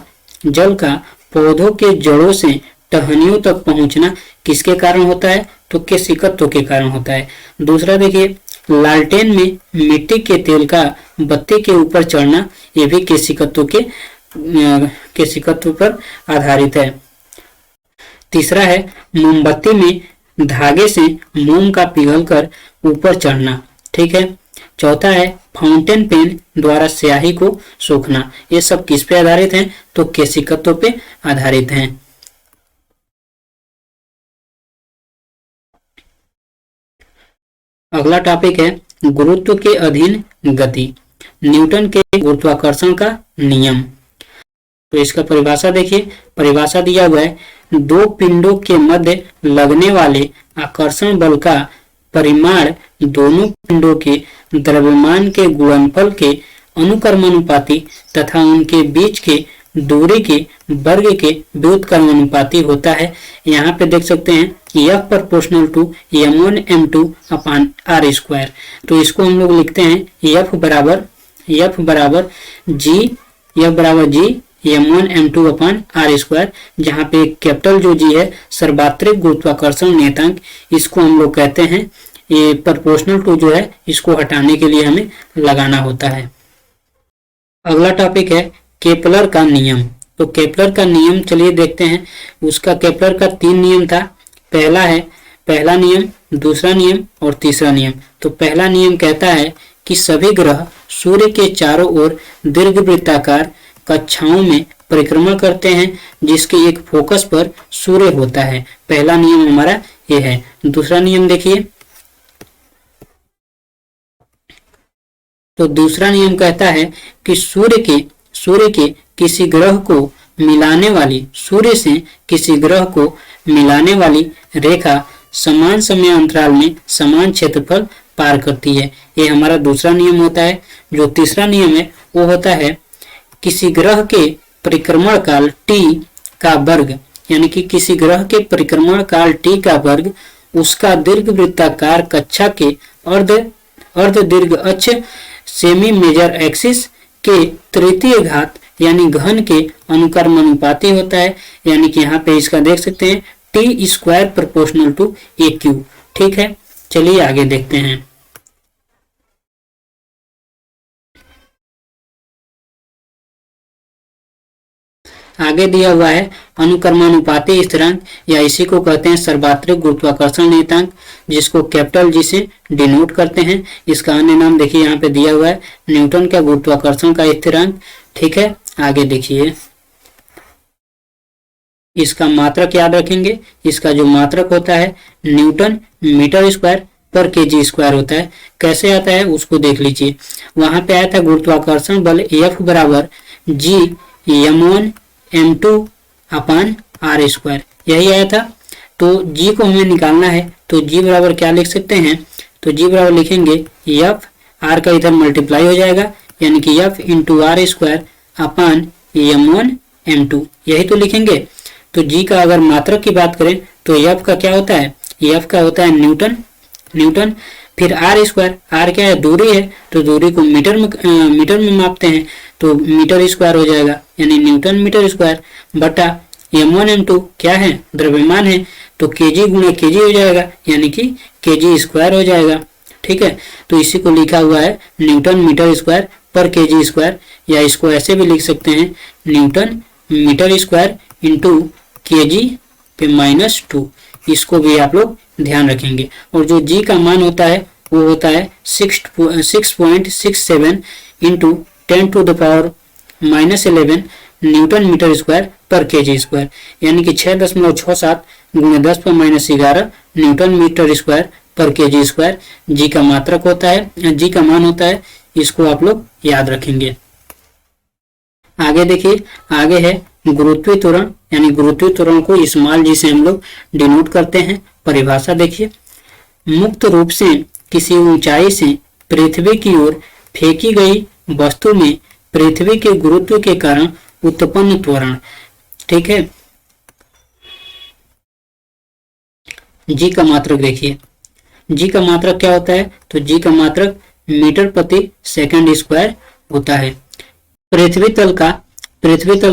पौधों के जड़ों से टहनियों तक पहुंचना किसके कारण होता है, तो केशिकत्व के कारण होता है। दूसरा देखिए, लालटेन में मिट्टी के तेल का बत्ती के ऊपर चढ़ना, ये भी केशिकत्व पर आधारित है। तीसरा है मोमबत्ती में धागे से मोम का पिघलकर ऊपर चढ़ना, ठीक है। चौथा है फाउंटेन पेन द्वारा स्याही को सोखना। ये सब किस पे आधारित हैं, तो केशिकत्व पे आधारित हैं। अगला टॉपिक है गुरुत्व के अधीन गति, न्यूटन के गुरुत्वाकर्षण का नियम। तो इसका परिभाषा देखिए, परिभाषा दिया हुआ है, दो पिंडों के मध्य लगने वाले आकर्षण बल का परिमाण दोनों पिंडों के द्रव्यमान के गुणनफल के अनुक्रमानुपाती तथा उनके बीच के दूरी के वर्ग के व्युत्क्रमानुपाती होता है। यहाँ पे देख सकते हैं F proportional to m1m2 upon r square. तो इसको हम लोग लिखते हैं F बराबर G m1m2 upon r square, जहाँ पे कैपिटल जो G है सर्वात्रिक गुरुत्वाकर्षण नियतांक, इसको हम लोग कहते हैं ये प्रोपोर्शनल टू जो है इसको हटाने के लिए हमें लगाना होता है। अगला टॉपिक है केपलर का नियम। तो केपलर का नियम चलिए देखते हैं। उसका केपलर का 3 नियम था। पहला नियम, दूसरा नियम और तीसरा नियम। तो पहला नियम कहता है कि सभी ग्रह सूर्य के चारों ओर दीर्घवृत्ताकार कक्षाओं में परिक्रमण करते हैं जिसके एक फोकस पर सूर्य होता है। पहला नियम हमारा ये है। दूसरा नियम देखिए। तो दूसरा नियम कहता है कि सूर्य के किसी ग्रह को मिलाने वाली सूर्य से किसी ग्रह को मिलाने वाली रेखा समान समय अंतराल में समान क्षेत्रफल पार करती है। ये हमारा दूसरा नियम होता है। जो तीसरा नियम है वो होता है किसी ग्रह के परिक्रमण काल t का वर्ग, यानी कि किसी ग्रह के परिक्रमण काल t का वर्ग उसका दीर्घवृत्ताकार कक्षा के अर्ध दीर्घ अक्ष सेमी मेजर एक्सिस के तृतीय घात यानी घन के अनुक्रमानुपाती होता है। यानी कि यहाँ पे इसका देख सकते हैं T square proportional to a cube. ठीक है, चलिए आगे देखते हैं। आगे दिया हुआ है अनुक्रमानुपाती स्थिरांक, या इसी को कहते हैं सर्वात्रिक गुरुत्वाकर्षण नियतांक, जिसको कैपिटल जी से डिनोट करते हैं। इसका अन्य नाम देखिए यहाँ पे दिया हुआ है न्यूटन का गुरुत्वाकर्षण का स्थिरांक। ठीक है, आगे देखिए। इसका मात्रक याद रखेंगे। इसका जो मात्रक होता है न्यूटन मीटर स्क्वायर पर केजी स्क्वायर होता है। कैसे आता है उसको देख लीजिए। वहां पे आया था गुरुत्वाकर्षण बल F बराबर जी m1 m2 upon R square, यही आया था। तो जी को हमें निकालना है। तो जी बराबर क्या लिख सकते हैं? तो जी बराबर लिखेंगे F, आर का इधर मल्टीप्लाई हो जाएगा यानी कि F into r square upon m1 m2, यही तो लिखेंगे। तो जी का अगर मात्रक की बात करें तो F का क्या होता है? F का होता है न्यूटन। फिर आर स्क्वायर, आर क्या है? दूरी है। तो दूरी को मीटर में मापते हैं तो मीटर स्क्वायर हो जाएगा यानी न्यूटन मीटर स्क्वायर बटा m1 m2 क्या है? द्रव्यमान है। तो केजी गुणे केजी हो जाएगा यानी कि केजी स्क्वायर हो जाएगा। ठीक है, तो इसी को लिखा हुआ है न्यूटन मीटर स्क्वायर पर केजी स्क्वायर, या इसको ऐसे भी लिख सकते हैं newton metre square into KG पे -2। इसको भी आप लोग ध्यान रखेंगे। और जो जी का मान होता है वो होता है 6.67 इंटू 10⁻⁻11 न्यूटन मीटर स्क्वायर पर केजी स्क्वायर, यानी कि 6.67 गुणे 10⁻11 न्यूटन मीटर स्क्वायर पर केजी स्क्वायर जी का मात्रक होता है, जी का मान होता है। इसको आप लोग याद रखेंगे। आगे देखिए, आगे है गुरुत्वीय त्वरण, यानी गुरुत्वीय त्वरण को स्मॉल जी से हम लोग डिनोट करते हैं। परिभाषा देखिए, मुक्त रूप से किसी ऊंचाई से पृथ्वी की ओर फेंकी गई वस्तु में पृथ्वी के गुरुत्व के कारण उत्पन्न त्वरण। ठीक है, जी का मात्रक देखिए। जी का मात्रक क्या होता है? तो जी का मात्रक मीटर प्रति सेकंड स्क्वायर होता है। पृथ्वी तल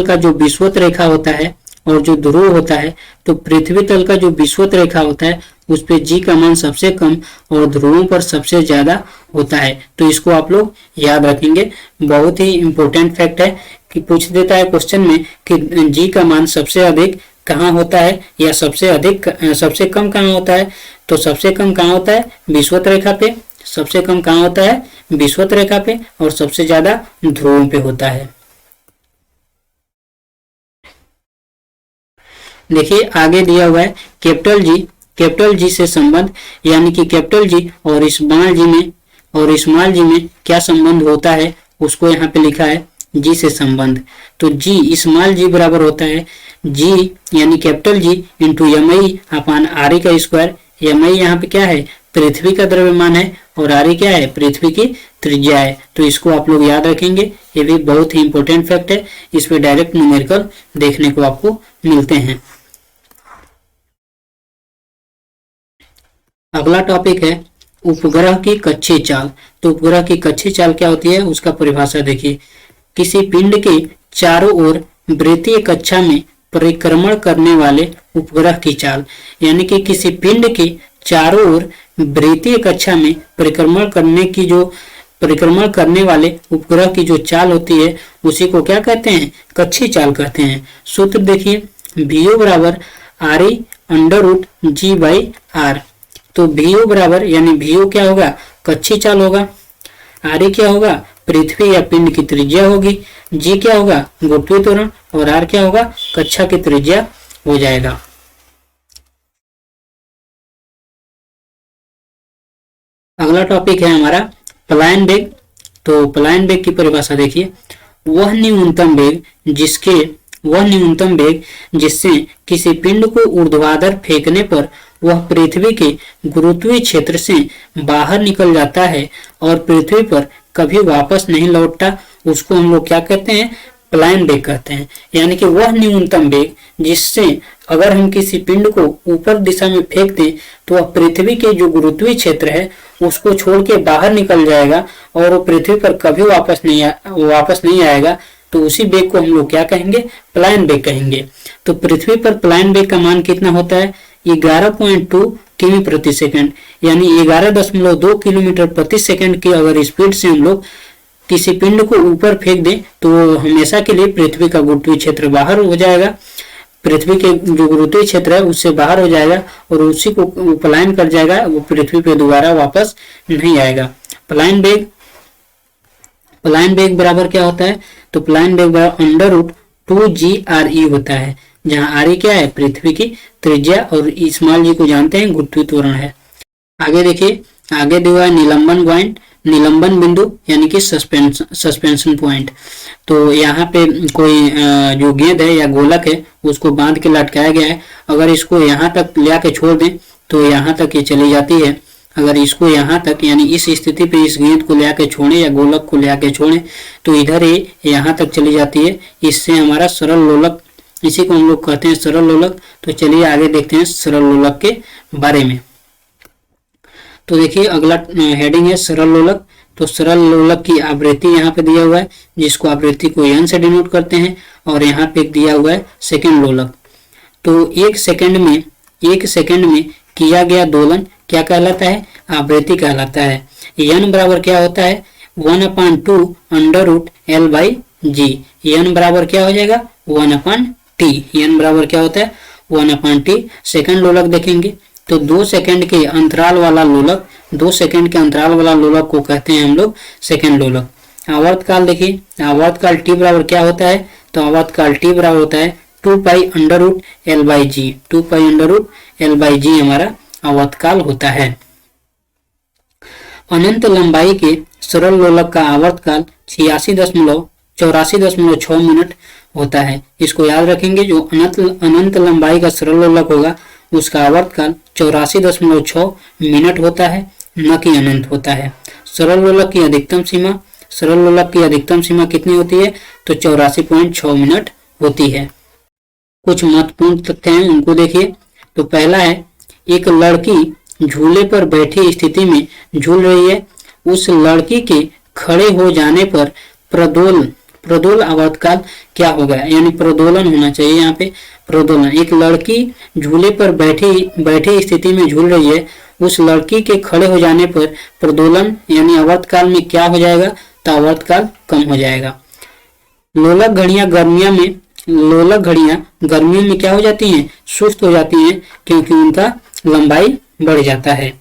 का जो विषुवत रेखा होता है और जो ध्रुव होता है, तो पृथ्वी तल का जो विषुवत रेखा होता है उस पे जी का मान सबसे कम और ध्रुवों पर सबसे ज्यादा होता है। तो इसको आप लोग याद रखेंगे। बहुत ही इंपॉर्टेंट फैक्ट है कि पूछ देता है क्वेश्चन में कि जी का मान सबसे अधिक कहाँ होता है या सबसे कम कहाँ होता है। तो सबसे कम कहाँ होता है? विषुवत रेखा पे। सबसे कम कहाँ होता है? विषुवत रेखा पे। और सबसे ज्यादा ध्रुवों पे होता है। देखिए, आगे दिया हुआ है कैपिटल जी से संबंध, यानी कि कैपिटल जी और स्मॉल जी में क्या संबंध होता है उसको यहाँ पे लिखा है जी से संबंध। तो जी स्मॉल जी बराबर होता है जी यानी capital G into MI upon R का स्क्वायर। एमआई यहाँ पे क्या है? पृथ्वी का द्रव्यमान है और आर क्या है? पृथ्वी की त्रिज्या है। तो इसको आप लोग याद रखेंगे। ये भी बहुत ही इंपॉर्टेंट फैक्ट है। इस पे डायरेक्ट न्यूमेरिकल देखने को आपको मिलते हैं। अगला टॉपिक है उपग्रह की कक्षीय चाल। तो उपग्रह की कक्षीय चाल क्या होती है उसका परिभाषा देखिए। किसी पिंड के चारों ओर वृत्तीय कक्षा में परिक्रमण करने वाले उपग्रह की चाल, यानी कि किसी पिंड के चारों ओर वृत्तीय कक्षा में परिक्रमण करने वाले उपग्रह की जो चाल होती है उसी को क्या कहते हैं, कक्षीय चाल कहते हैं। सूत्र देखिए, VO बराबर RE under root G by R। तो VO बराबर यानी VO क्या होगा, कक्षीय चाल होगा, RE क्या होगा, पृथ्वी या पिंड की त्रिज्या होगी, G क्या होगा, गुरुत्वीय त्वरण, और R क्या होगा, कक्षा की त्रिज्या हो जाएगा। अगला टॉपिक है हमारा पलायन वेग। तो पलायन वेग की परिभाषा देखिए, वह न्यूनतम वेग जिससे किसी पिंड को ऊर्ध्वाधर फेंकने पर वह पृथ्वी के गुरुत्वीय क्षेत्र से बाहर निकल जाता है और पृथ्वी पर कभी वापस नहीं लौटता, उसको हम लोग क्या कहते हैं, पलायन वेग कहते हैं। यानी कि वह न्यूनतम वेग जिससे अगर हम किसी पिंड को ऊपर दिशा में फेंक दें तो वह पृथ्वी के जो गुरुत्वीय क्षेत्र है उसको छोड़ के बाहर निकल जाएगा और वो पृथ्वी पर कभी वापस नहीं आएगा, तो उसी वेग को हम लोग क्या कहेंगे, पलायन वेग कहेंगे। तो पृथ्वी पर पलायन वेग का मान कितना होता है, 11.2 किमी प्रति सेकंड, यानी 11.2 किलोमीटर प्रति सेकंड की अगर स्पीड से हम लोग किसी पिंड को ऊपर फेंक दें तो हमेशा के लिए पृथ्वी का गुरुत्वीय क्षेत्र बाहर हो जाएगा, पृथ्वी के जो गुरुत्वीय क्षेत्र है उससे बाहर हो जाएगा और उसी को पलायन कर जाएगा, वो पृथ्वी पे दोबारा वापस नहीं आएगा। पलायन वेग बराबर क्या होता है, तो पलायन वेग बराबर अंडर रूट 2GRE होता है, जहां RE क्या है, पृथ्वी की त्रिज्या, और स्मॉल जी को जानते हैं गुरुत्वीय त्वरण है। आगे देखिए, आगे दिया है निलंबन बिंदु यानी कि सस्पेंशन पॉइंट। तो यहाँ पे कोई जो गेंद है या गोलक है उसको बांध के लटकाया गया है, अगर इसको यहाँ तक ले आके छोड़ दें तो यहाँ तक ये चली जाती है, अगर इसको यहाँ तक यानी इस स्थिति पे इस गेंद को ले आके छोड़े या गोलक को ले आके छोड़े तो इधर ये यहाँ तक चली जाती है, इससे हमारा सरल लोलक, इसी को हम लोग कहते हैं सरल लोलक। तो चलिए आगे देखते हैं सरल लोलक के बारे में। तो देखिए अगला हेडिंग है सरल लोलक। तो सरल लोलक की आवृत्ति यहाँ पे दिया हुआ है, जिसको आवृत्ति को n से डिनोट करते हैं, और यहाँ पे दिया हुआ है सेकंड लोलक। तो एक सेकंड में किया गया दोलन क्या कहलाता है, आवृत्ति कहलाता है। n बराबर क्या होता है, 1/2 under root L by G. n बराबर क्या हो जाएगा, 1/t। n बराबर क्या होता है, 1/t। सेकंड लोलक देखेंगे तो 2 सेकंड के अंतराल वाला लोलक को कहते हैं हम लोग सेकंड लोलक। आवर्तकाल देखिए, आवर्तकाल t बराबर क्या होता है, तो आवर्तकाल t बराबर होता है 2 pi under root L by g. 2 pi under root L by g हमारा आवर्तकाल होता है। अनंत लंबाई के सरल लोलक का आवर्तकाल 84.6 मिनट होता है। इसको याद रखेंगे, जो अनंत लंबाई का सरल लोलक होगा उसका आवर्तकाल 84.6 मिनट होता है, न कि अनंत होता है। सरल लोलक की अधिकतम सीमा कितनी होती है, तो 84.6 मिनट होती है। कुछ महत्वपूर्ण तथ्य हैं उनको देखिए। तो पहला है, एक लड़की झूले पर बैठी स्थिति में झूल रही है, उस लड़की के खड़े हो जाने पर प्रदोल आवर्तकाल क्या होगा, यानी प्रदोलन होना चाहिए यहाँ पे, प्रदोलन। एक लड़की झूले पर बैठी स्थिति में झूल रही है, उस लड़की के खड़े हो जाने पर प्रदोलन यानी आवर्तकाल में क्या हो जाएगा, तो आवर्तकाल कम हो जाएगा। लोलक घड़ियां गर्मियों में क्या हो जाती हैं, सुस्त हो जाती हैं, क्योंकि उनका लंबाई बढ़ जाता है।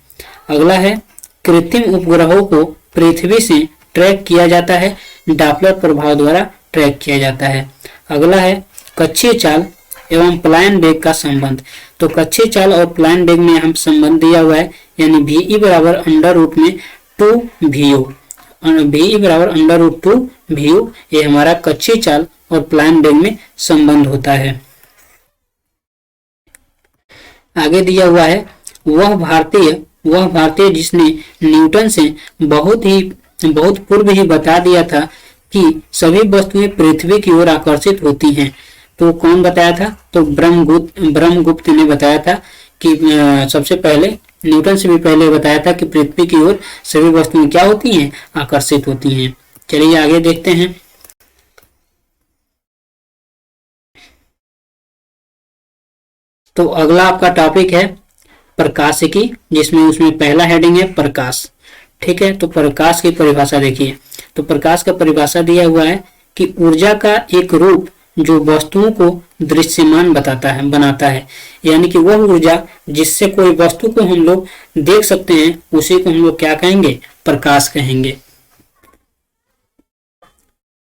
अगला है, कृत्रिम उपग्रहों को पृथ्वी से ट्रैक किया जाता है, डॉपलर प्रभाव द्वारा ट्रैक किया जाता है। अगला है, कक्षीय चाल एवं पलायन वेग का संबंध। तो कक्षीय चाल और पलायन वेग में हम संबंध दिया हुआ है, यानी VE बराबर अंडर रूट में 2VO, VE बराबर अंडर रूट 2VO, ये हमारा कक्षीय चाल और पलायन वेग में संबंध होता है। आगे दिया हुआ है, वह भारतीय जिसने न्यूटन से बहुत पूर्व ही बता दिया था कि सभी वस्तुएं पृथ्वी की ओर आकर्षित होती हैं। तो कौन बताया था, तो ब्रह्मगुप्त ने बताया था कि सबसे पहले न्यूटन से भी पहले बताया था कि पृथ्वी की ओर सभी वस्तुएं क्या होती हैं, आकर्षित होती हैं। चलिए आगे देखते हैं। तो अगला आपका टॉपिक है प्रकाशिकी, जिसमें उसमें पहला हेडिंग है प्रकाश। ठीक है, तो प्रकाश की परिभाषा देखिए। तो प्रकाश का परिभाषा दिया हुआ है कि ऊर्जा का एक रूप जो वस्तुओं को दृश्यमान बनाता है, यानी कि वह ऊर्जा जिससे कोई वस्तु को हम लोग देख सकते हैं, उसी को हम लोग क्या कहेंगे, प्रकाश कहेंगे।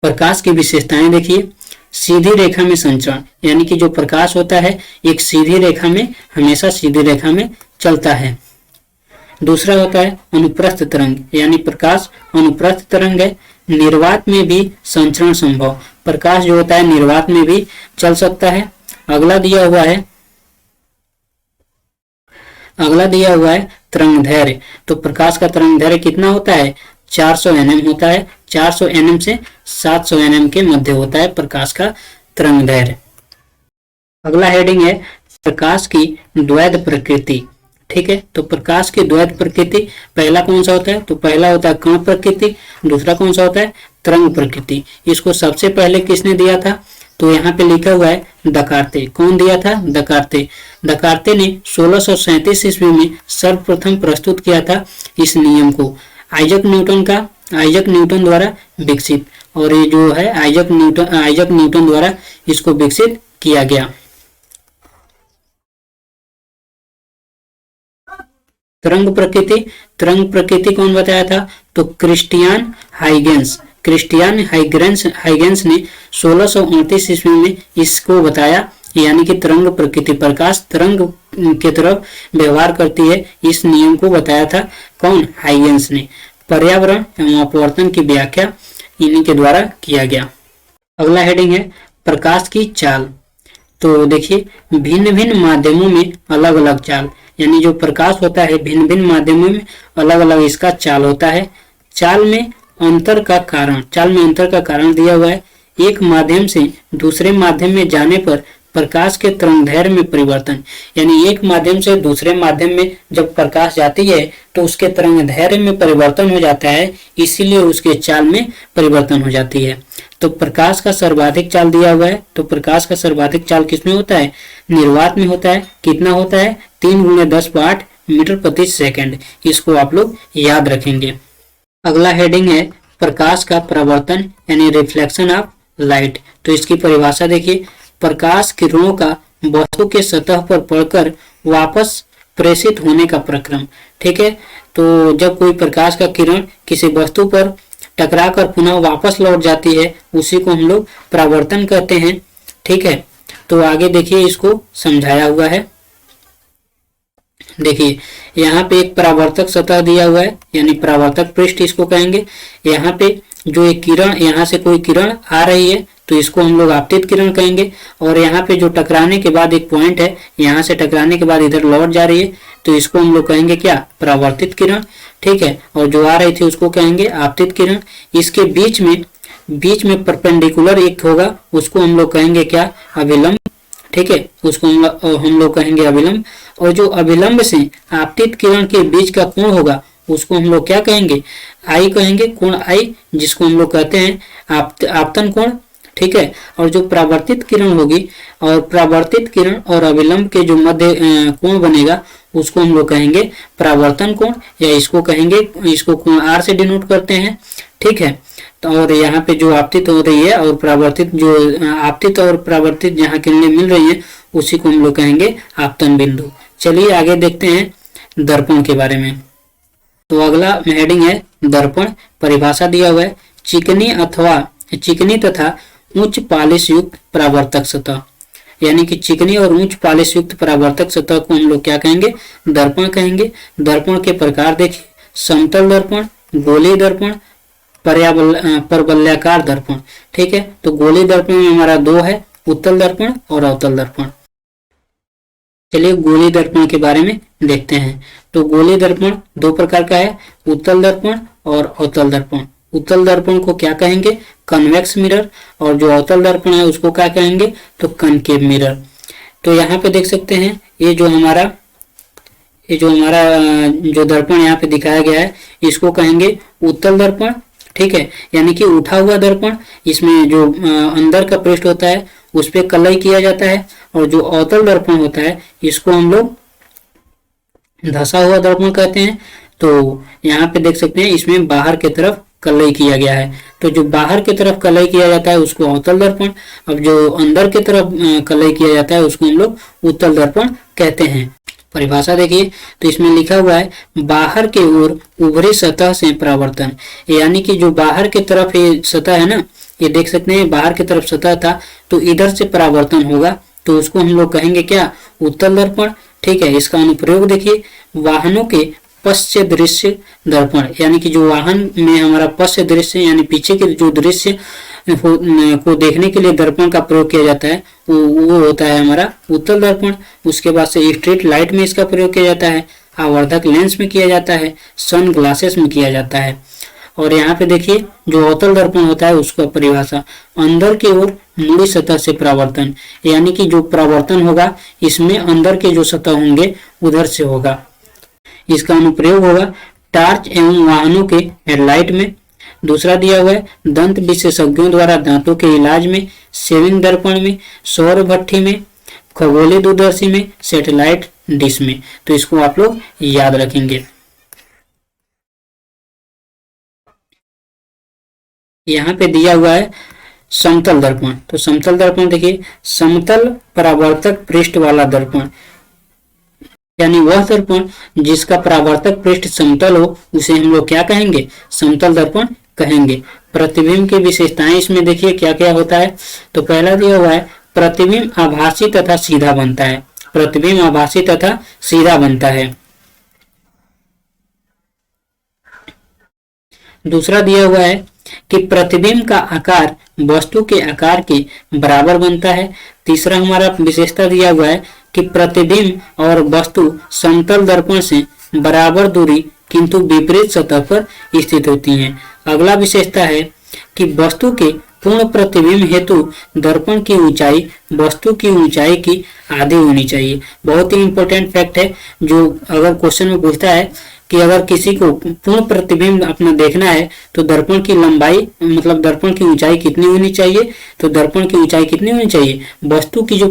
प्रकाश की विशेषताएं देखिए। सीधी रेखा में संचरण, यानी कि जो प्रकाश होता है एक सीधी रेखा में, हमेशा सीधी रेखा में चलता है। दूसरा होता है अनुप्रस्थ तरंग, यानी प्रकाश अनुप्रस्थ तरंग है। निर्वात में भी संचरण संभव, प्रकाश जो होता है निर्वात में भी चल सकता है। अगला दिया हुआ है तरंगदैर्घ्य। तो प्रकाश का तरंगदैर्घ्य कितना होता है, 400 nm होता है। 400 nm से 700 nm के मध्य होता है प्रकाश का तरंगदैर्घ्य। अगला हेडिंग है प्रकाश की द्वैध प्रकृति। ठीक है, तो प्रकाश की द्वैध प्रकृति पहला कौन सा होता है, तो पहला होता है कण प्रकृति, दूसरा कौन सा होता है तरंग प्रकृति। इसको सबसे पहले किसने दिया था, तो यहाँ पे लिखा हुआ है दकार्ते। कौन दिया था, दकार्ते। दकार्ते ने 1637 ईस्वी में सर्वप्रथम प्रस्तुत किया था इस नियम को, आइजक न्यूटन द्वारा विकसित। और ये जो है आइजक न्यूटन द्वारा इसको विकसित किया गया। तरंग प्रकृति कौन बताया था, तो क्रिस्टियन हाइगेंस ने 1629 ईस्वी में इसको बताया, यानी कि तरंग प्रकृति, प्रकाश तरंग की तरफ व्यवहार करती है, इस नियम को बताया था कौन, हाइगेंस ने। पर्यावरण एवं अपवर्तन की व्याख्या इन्हीं के द्वारा किया गया। अगला हेडिंग है प्रकाश की चाल। तो देखिए भिन्न भिन्न माध्यमों में अलग अलग चाल, यानी जो प्रकाश होता है भिन्न भिन्न माध्यमों में अलग अलग इसका चाल होता है। चाल में अंतर का कारण दिया हुआ है। एक माध्यम से दूसरे माध्यम में जाने पर प्रकाश के तरंगदैर्घ्य में परिवर्तन, यानी एक माध्यम से दूसरे माध्यम में जब प्रकाश जाती है तो उसके तरंगदैर्घ्य में परिवर्तन हो जाता है, इसीलिए उसके चाल में परिवर्तन हो जाती है। तो प्रकाश का सर्वाधिक चाल दिया हुआ है, तो प्रकाश का सर्वाधिक चाल किसमें होता है, निर्वात में होता है। कितना होता है, 3×10⁸ मीटर प्रति सेकंड। इसको आप लोग याद रखेंगे। अगला हेडिंग है प्रकाश का परावर्तन, यानी रिफ्लेक्शन ऑफ लाइट। तो इसकी परिभाषा देखिए। प्रकाश किरणों का वस्तु के सतह पर पड़कर वापस प्रेषित होने का प्रक्रम। ठीक है, तो जब कोई प्रकाश का किरण किसी वस्तु पर टकराकर पुनः वापस लौट जाती है, उसी को हम लोग परावर्तन कहते हैं। ठीक है, तो आगे देखिए इसको समझाया हुआ है। देखिए यहाँ पे एक परावर्तक सतह दिया हुआ है, यानी परावर्तक पृष्ठ इसको कहेंगे। यहाँ पे जो एक किरण, यहाँ से कोई किरण आ रही है तो इसको हम लोग आपतित किरण कहेंगे। और यहाँ पे जो टकराने के बाद एक पॉइंट है, यहाँ से टकराने के बाद इधर लौट जा रही है तो इसको हम लोग कहेंगे क्या, परावर्तित किरण। ठीक है, और जो आ रही थी उसको कहेंगे आपतित किरण। इसके बीच में परपेंडिकुलर एक होगा, उसको हम लोग कहेंगे क्या, अभिलंब। ठीक है, उसको हम लोग कहेंगे अभिलंब। और जो अभिलंब से आपतित किरण के बीच का कोण होगा उसको हम लोग क्या कहेंगे, आई कहेंगे, कोण आई, जिसको हम लोग कहते हैं आपतन कोण। ठीक है, और जो परावर्तित किरण होगी और परावर्तित किरण और अभिलंब के जो मध्य कोण बनेगा उसको हम लोग कहेंगे परावर्तन कोण, या इसको कोण आर से डिनोट करते हैं। ठीक है, तो और यहाँ पे जो आपतित हो रही है और परावर्तित, जो आपतित और परावर्तित जहाँ किरणें मिल रही है उसी को हम लोग कहेंगे आपतन बिंदु। चलिए आगे देखते हैं दर्पण के बारे में। तो अगला हेडिंग है दर्पण। परिभाषा दिया हुआ है चिकनी तथा उच्च पालिश युक्त परावर्तक सतह, यानी कि चिकनी और उच्च पालिश युक्त परावर्तक सतह को हम लोग क्या कहेंगे, दर्पण कहेंगे। दर्पण के प्रकार देखिए, समतल दर्पण, गोलीय दर्पण, परवलयाकार दर्पण। ठीक है, तो गोलीय दर्पण में हमारा दो है, उत्तल दर्पण और अवतल दर्पण। चलिए गोलीय दर्पण के बारे में देखते हैं। तो गोलीय दर्पण दो प्रकार का है, उत्तल दर्पण और अवतल दर्पण। उत्तल दर्पण को क्या कहेंगे, कन्वेक्स मिरर, और जो अवतल दर्पण है उसको क्या कहेंगे, तो कनकेव मिरर। तो यहाँ पे देख सकते हैं ये जो हमारा जो दर्पण यहाँ पे दिखाया गया है इसको कहेंगे उत्तल दर्पण। ठीक है, यानी कि उठा हुआ दर्पण, इसमें जो अंदर का पृष्ठ होता है उस पर कलई किया जाता है। और जो अवतल दर्पण होता है इसको हम लोग धसा हुआ दर्पण कहते हैं। तो यहाँ पे देख सकते हैं इसमें बाहर की तरफ कलई किया गया है, तो जो बाहर की तरफ कलई किया जाता है उसको अवतल दर्पण, अब जो अंदर की तरफ कलई किया जाता है उसको हम लोग उत्तल दर्पण कहते हैं। परिभाषा देखिए, तो इसमें लिखा हुआ है बाहर के ओर उभरी सतह से परावर्तन, यानी कि जो बाहर की तरफ ये सतह है ना, ये देख सकते हैं बाहर की तरफ सतह था, तो इधर से परावर्तन होगा, तो उसको हम लोग कहेंगे क्या, उत्तल दर्पण। ठीक है, इसका अनुप्रयोग देखिए, वाहनों के पश्च दृश्य दर्पण, यानी कि जो वाहन में हमारा पश्च दृश्य यानी पीछे के जो दृश्य को देखने के लिए दर्पण का प्रयोग किया जाता है वो होता है हमारा उत्तल दर्पण। उसके बाद से स्ट्रीट लाइट में इसका प्रयोग किया जाता है, आवर्धक लेंस में किया जाता है, सन ग्लासेस में किया जाता है। और यहाँ पे देखिए जो अवतल दर्पण होता है उसका परिभाषा, अंदर की ओर मुड़ी सतह से परावर्तन, यानी कि जो परावर्तन होगा इसमें अंदर के जो सतह होंगे उधर से होगा। इसका अनुप्रयोग होगा टार्च एवं वाहनों के हेडलाइट में। दूसरा दिया हुआ है दंत विशेषज्ञों द्वारा दांतों के इलाज में, शेविंग दर्पण में, सौर भट्ठी में, खगोलीय दूरदर्शी में, सैटेलाइट डिश में। तो इसको आप लोग याद रखेंगे। यहाँ पे दिया हुआ है समतल दर्पण, तो समतल दर्पण देखिए, समतल परावर्तक पृष्ठ वाला दर्पण, यानी वह दर्पण जिसका परावर्तक पृष्ठ समतल हो उसे हम लोग क्या कहेंगे, समतल दर्पण कहेंगे। प्रतिबिंब की विशेषताएं इसमें देखिए क्या क्या होता है। तो पहला दिया हुआ है प्रतिबिंब आभासी तथा सीधा बनता है, प्रतिबिंब आभासी तथा सीधा बनता है। दूसरा दिया हुआ है कि प्रतिबिंब का आकार वस्तु के आकार के बराबर बनता है। तीसरा हमारा विशेषता दिया हुआ है कि प्रतिबिंब और वस्तु समतल दर्पण से बराबर दूरी किंतु विपरीत सतह पर स्थित होती हैं। अगला विशेषता है कि वस्तु के पूर्ण प्रतिबिंब हेतु दर्पण की ऊंचाई वस्तु की ऊंचाई की आधी होनी चाहिए। बहुत ही इंपॉर्टेंट फैक्ट है, जो अगर क्वेश्चन में पूछता है कि अगर किसी को पूर्ण प्रतिबिंब अपना देखना है तो दर्पण की लंबाई मतलब दर्पण की ऊंचाई कितनी होनी चाहिए, तो दर्पण की ऊंचाई कितनी होनी चाहिए, वस्तु की जो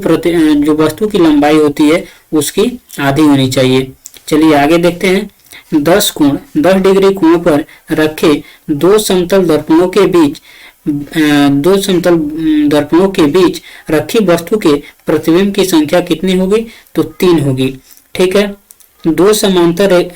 वस्तु की लंबाई होती है उसकी आधी होनी चाहिए। चलिए आगे देखते हैं। 10 डिग्री कोण पर रखे दो समतल दर्पणों के बीच रखी वस्तु के प्रतिबिंब की संख्या कितनी होगी, तो 3 होगी। ठीक है, दो समांतर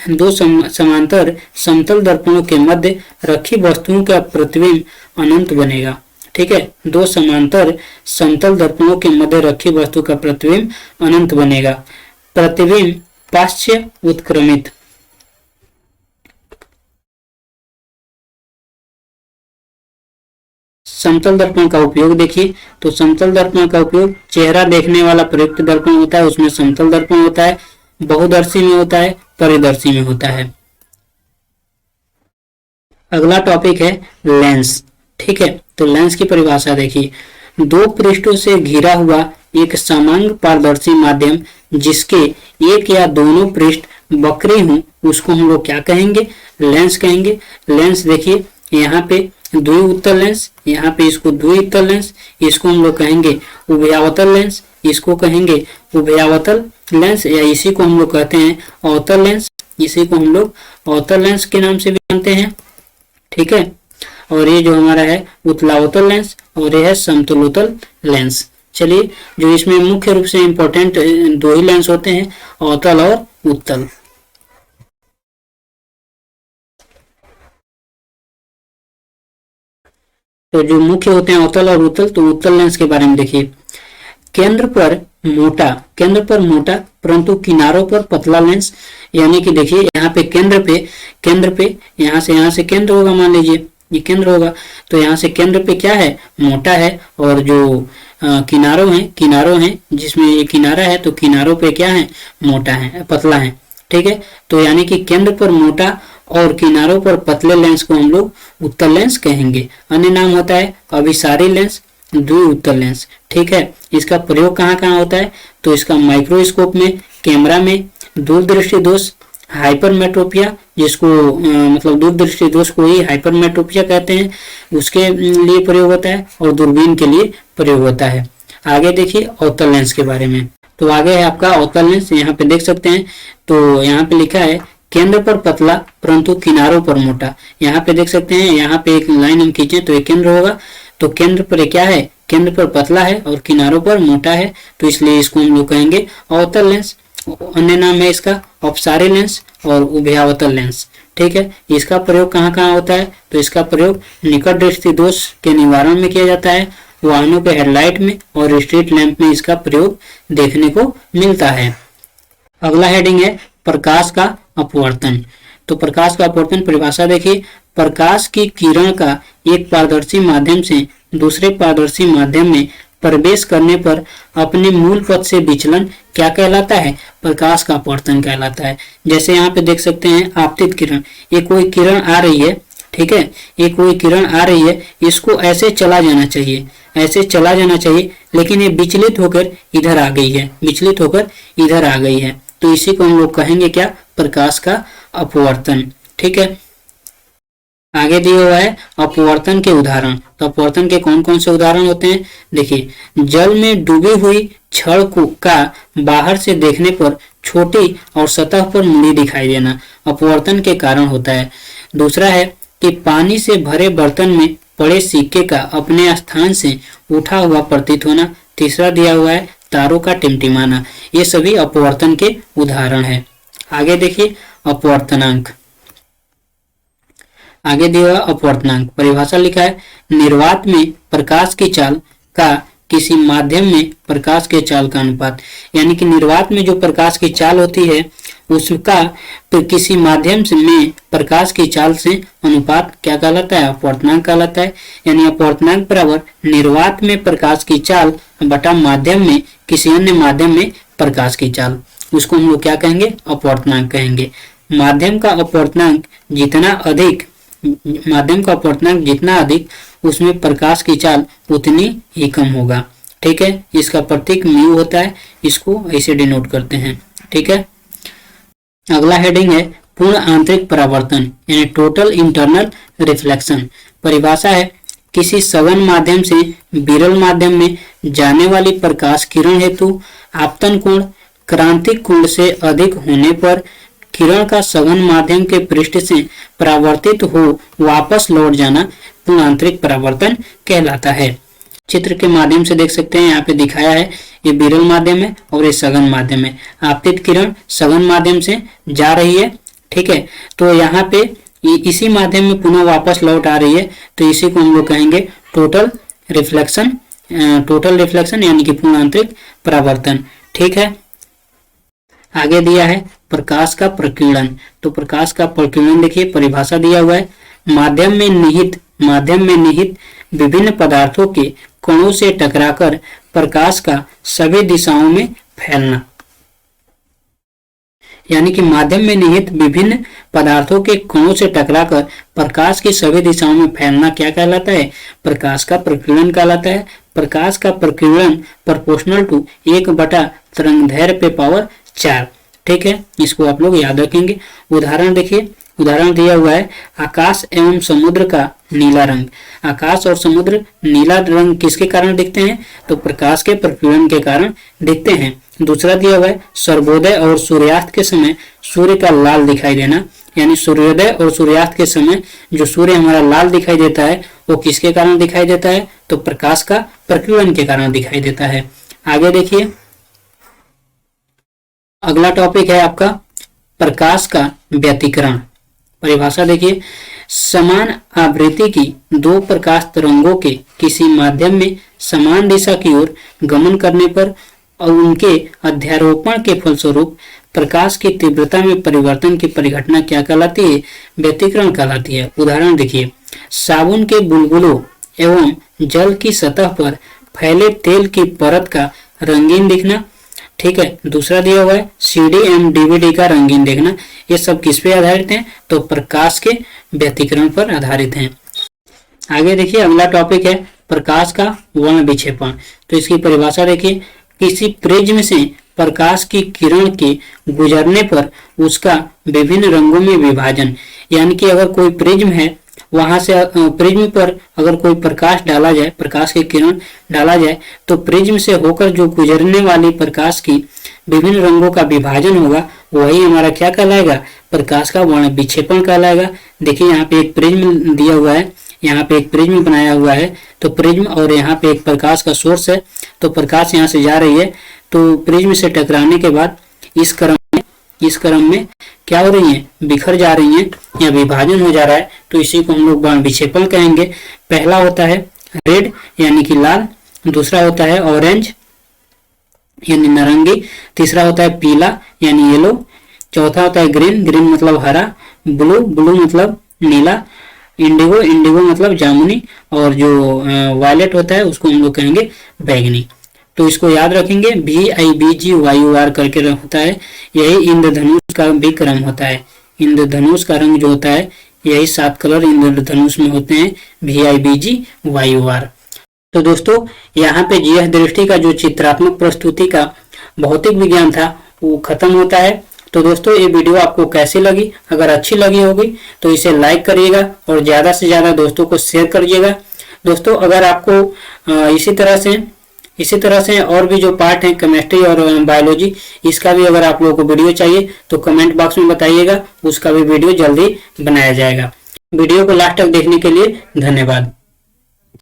समतल दर्पणों के मध्य रखी वस्तुओं का प्रतिबिंब अनंत बनेगा। ठीक है, दो समांतर समतल दर्पणों के मध्य रखी वस्तु का प्रतिबिंब अनंत बनेगा। प्रतिबिंब पार्श्व उत्क्रमित, समतल दर्पण का उपयोग देखिए, तो समतल दर्पण का उपयोग चेहरा देखने वाला प्रयुक्त दर्पण होता है, उसमें समतल दर्पण होता है, बहुदर्शी में होता है, परिदर्शी में होता है। अगला टॉपिक है लेंस। ठीक है, तो लेंस की परिभाषा देखिए, दो पृष्ठों से घिरा हुआ एक समांग पारदर्शी माध्यम जिसके एक या दोनों पृष्ठ वक्री हों उसको हम लोग क्या कहेंगे, लेंस कहेंगे। लेंस देखिए यहाँ पे द्वि उत्तल लेंस, यहाँ पे इसको द्वि उत्तल लेंस, इसको हम लोग कहेंगे उभयावतल लेंस, इसको कहेंगे उभयावतल लेंस, या इसी को हम लोग कहते हैं अवतल लेंस, इसी को हम लोग अवतल लेंस के नाम से भी जानते हैं। ठीक है, और ये जो हमारा है उत्तलावतल लेंस और ये है समतलोत्तल लेंस। चलिए, जो इसमें मुख्य रूप से इंपॉर्टेंट दो ही लेंस होते हैं, अवतल और उत्तल। तो जो मुख्य होते हैं अवतल और उत्तल, तो उत्तल लेंस के बारे में देखिए, केंद्र पर मोटा परंतु किनारों पर पतला लेंस, यानी कि देखिए यहाँ पे केंद्र पे यहाँ से केंद्र होगा, मान लीजिए ये केंद्र होगा, तो यहाँ से केंद्र पे क्या है, मोटा है, और जो किनारों हैं जिसमें ये किनारा है तो किनारों पे क्या है, मोटा है, पतला है। ठीक है, तो यानी कि केंद्र पर मोटा और किनारों पर पतले लेंस को हम लोग उत्तल लेंस कहेंगे। अन्य नाम होता है अभिसारी लेंस, द्वि उत्तल लेंस। ठीक है, इसका प्रयोग कहाँ कहाँ होता है, तो इसका माइक्रोस्कोप में, कैमरा में, दूरदृष्टि दोष, हाइपरमेट्रोपिया, जिसको मतलब दूरदृष्टि दोष को ही हाइपरमेट्रोपिया कहते हैं, उसके लिए प्रयोग होता है, और दूरबीन के लिए प्रयोग होता है। आगे देखिए अवतल लेंस के बारे में। तो आगे है आपका अवतल लेंस, यहाँ पे देख सकते हैं। तो यहाँ पे लिखा है केंद्र पर पतला परंतु किनारों पर मोटा। यहाँ पे देख सकते हैं, यहाँ पे एक लाइन हम खींचे तो एक केंद्र होगा, तो केंद्र पर क्या है, केंद्र पर पतला है और किनारों पर मोटा है, तो इसलिए इसको हम लोग कहेंगे अवतल लेंस। अन्य नाम है इसका अपसारी लेंस और उभयावतल लेंस। ठीक है, इसका प्रयोग कहाँ कहाँ होता है, तो इसका प्रयोग निकट दृष्टि दोष के निवारण में किया जाता है, वाहनों के हेडलाइट में और स्ट्रीट लैंप में इसका प्रयोग देखने को मिलता है। अगला हेडिंग है प्रकाश का अपवर्तन। तो प्रकाश का अपवर्तन परिभाषा देखिए, प्रकाश की किरण का एक पारदर्शी माध्यम से दूसरे पारदर्शी माध्यम में प्रवेश करने पर अपने मूल पथ से विचलन क्या कहलाता है, प्रकाश का अपवर्तन कहलाता है। जैसे यहाँ पे देख सकते हैं आपतित किरण, ये कोई किरण आ रही है, ठीक है, ये कोई किरण आ रही है, इसको ऐसे चला जाना चाहिए, ऐसे चला जाना चाहिए, लेकिन ये विचलित होकर इधर आ गई है, विचलित होकर इधर आ गई है, तो इसी को हम लोग कहेंगे क्या, प्रकाश का अपवर्तन। ठीक है, आगे दिया हुआ है अपवर्तन के उदाहरण। तो अपवर्तन के कौन कौन से उदाहरण होते हैं, देखिए, जल में डूबी हुई छड़ का बाहर से देखने पर छोटी और सतह पर मुड़ी दिखाई देना अपवर्तन के कारण होता है। दूसरा है कि पानी से भरे बर्तन में पड़े सिक्के का अपने स्थान से उठा हुआ प्रतीत होना। तीसरा दिया हुआ है तारों का टिमटिमाना। ये सभी अपवर्तन के उदाहरण है। आगे देखिए अपवर्तनांक, आगे दिया हुआ अपवर्तनांक परिभाषा लिखा है, निर्वात में प्रकाश की चाल का किसी माध्यम में प्रकाश के चाल का अनुपात, यानी कि निर्वात में जो प्रकाश की चाल होती है उसका किसी माध्यम से में प्रकाश की चाल से अनुपात क्या कहलाता है, अपवर्तनांक कहलाता है। यानी अपवर्तनांक बराबर निर्वात में प्रकाश की चाल बटा माध्यम में किसी अन्य माध्यम में प्रकाश की चाल, उसको हम लोग क्या कहेंगे, अपवर्तनांक कहेंगे। माध्यम का अपवर्तनांक जितना अधिक, माध्यम का अपवर्तनांक जितना अधिक उसमें प्रकाश की चाल उतनी ही कम होगा। ठीक है, इसका प्रतीक म्यू होता है, इसको ऐसे डिनोट करते हैं। ठीक है, अगला हेडिंग है पूर्ण आंतरिक परावर्तन यानी टोटल इंटरनल रिफ्लेक्शन। परिभाषा है, किसी सघन माध्यम से विरल माध्यम में जाने वाली प्रकाश किरण हेतु आपतन कोण क्रांतिक कोण से अधिक होने पर किरण का सघन माध्यम के पृष्ठ से परावर्तित हो वापस लौट जाना पूर्ण आंतरिक परावर्तन कहलाता है। चित्र के माध्यम से देख सकते हैं, यहाँ पे दिखाया है, ये विरल माध्यम है और ये सघन माध्यम है। आपतित किरण सघन माध्यम से जा रही है, ठीक है, तो यहाँ पे इसी माध्यम में पुनः वापस लौट आ रही है, तो इसी को हम लोग कहेंगे टोटल रिफ्लेक्शन, टोटल रिफ्लेक्शन यानी कि पूर्ण आंतरिक परावर्तन। ठीक है, आगे दिया है प्रकाश का प्रकीर्णन। तो प्रकाश का प्रकीर्णन देखिए, परिभाषा दिया हुआ है, माध्यम में निहित विभिन्न पदार्थों के कणों से टकराकर प्रकाश का सभी दिशाओं में फैलना। यानी कि माध्यम में निहित विभिन्न पदार्थों के कणों से टकराकर प्रकाश की सभी दिशाओं में फैलना क्या कहलाता है, प्रकाश का प्रकीर्णन कहलाता है। प्रकाश का प्रकीर्णन प्रोपोर्शनल टू 1/, तरंगदैर्घ्य पे पावर 4। ठीक है, इसको आप लोग याद रखेंगे। उदाहरण देखिए, उदाहरण दिया हुआ है, आकाश एवं समुद्र का नीला रंग। आकाश और समुद्र नीला रंग किसके कारण दिखते हैं, तो प्रकाश के प्रकीर्णन के कारण दिखते हैं। दूसरा दिया हुआ है, सर्वोदय और सूर्यास्त के समय सूर्य का लाल दिखाई देना। यानी सूर्योदय और सूर्यास्त के समय जो सूर्य हमारा लाल दिखाई देता है वो किसके कारण दिखाई देता है, तो प्रकाश का प्रकीर्णन के कारण दिखाई देता है। आगे देखिए, अगला टॉपिक है आपका प्रकाश का व्यतिकरण। परिभाषा देखिए, समान आवृत्ति की दो प्रकाश तरंगों के किसी माध्यम में समान दिशा की ओर गमन करने पर और उनके अध्यारोपण के फलस्वरूप प्रकाश की तीव्रता में परिवर्तन की परिघटना क्या कहलाती है, व्यतिकरण कहलाती है। उदाहरण देखिए, साबुन के बुलबुलों एवं जल की सतह पर फैले तेल की परत का रंगीन दिखना। ठीक है, दूसरा दिया हुआ है, सीडी एवं डीवीडी का रंगीन देखना। ये सब किस पे आधारित हैं, तो प्रकाश के व्यतिकरण पर आधारित हैं। आगे देखिए, अगला टॉपिक है प्रकाश का वर्ण विक्षेपण। तो इसकी परिभाषा देखिए, किसी प्रिज्म से प्रकाश की किरण के गुजरने पर उसका विभिन्न रंगों में विभाजन। यानी कि अगर कोई प्रिज्म है वहां से प्रिज्म पर अगर कोई प्रकाश डाला जाए, प्रकाश की किरण डाला जाए, तो प्रिज्म से होकर जो गुजरने वाली प्रकाश की विभिन्न रंगों का विभाजन होगा, वही हमारा क्या कहलाएगा, प्रकाश का वर्ण विक्षेपण कहलाएगा। देखिए यहाँ पे एक प्रिज्म दिया हुआ है, यहाँ पे एक प्रिज्म बनाया हुआ है, तो प्रिज्म और यहाँ पे एक प्रकाश का सोर्स है, तो प्रकाश यहाँ से जा रही है, तो प्रिज्म से टकराने के बाद इस क्रम में क्या हो रही है, बिखर जा रही है या विभाजन हो जा रहा है, तो इसी को हम लोग वर्ण विक्षेपण कहेंगे। पहला होता है रेड यानी कि लाल, दूसरा होता है ऑरेंज यानी नारंगी, तीसरा होता है पीला यानी येलो, चौथा होता है ग्रीन, ग्रीन मतलब हरा, ब्लू, ब्लू मतलब नीला, इंडिगो, इंडिगो मतलब जामुनी, और जो वायलेट होता है उसको हम लोग कहेंगे बैगनी। तो इसको याद रखेंगे, VIBGYOR करके होता है, यही इंद्रधनुष का भी क्रम होता है। इंद्रधनुष का रंग जो होता है, यही 7 कलर इंद्रधनुष में होते हैं, VIBGYOR। तो दोस्तों यहाँ पे जीएस दृष्टि का जो चित्रात्मक प्रस्तुति का भौतिक विज्ञान था वो खत्म होता है। तो दोस्तों ये वीडियो आपको कैसी लगी, अगर अच्छी लगी होगी तो इसे लाइक करिएगा और ज़्यादा से ज़्यादा दोस्तों को शेयर करिएगा। दोस्तों अगर आपको इसी तरह से और भी जो पार्ट हैं केमिस्ट्री और बायोलॉजी, इसका भी अगर आप लोगों को वीडियो चाहिए तो कमेंट बॉक्स में बताइएगा, उसका भी वीडियो जल्दी बनाया जाएगा। वीडियो को लास्ट तक देखने के लिए धन्यवाद।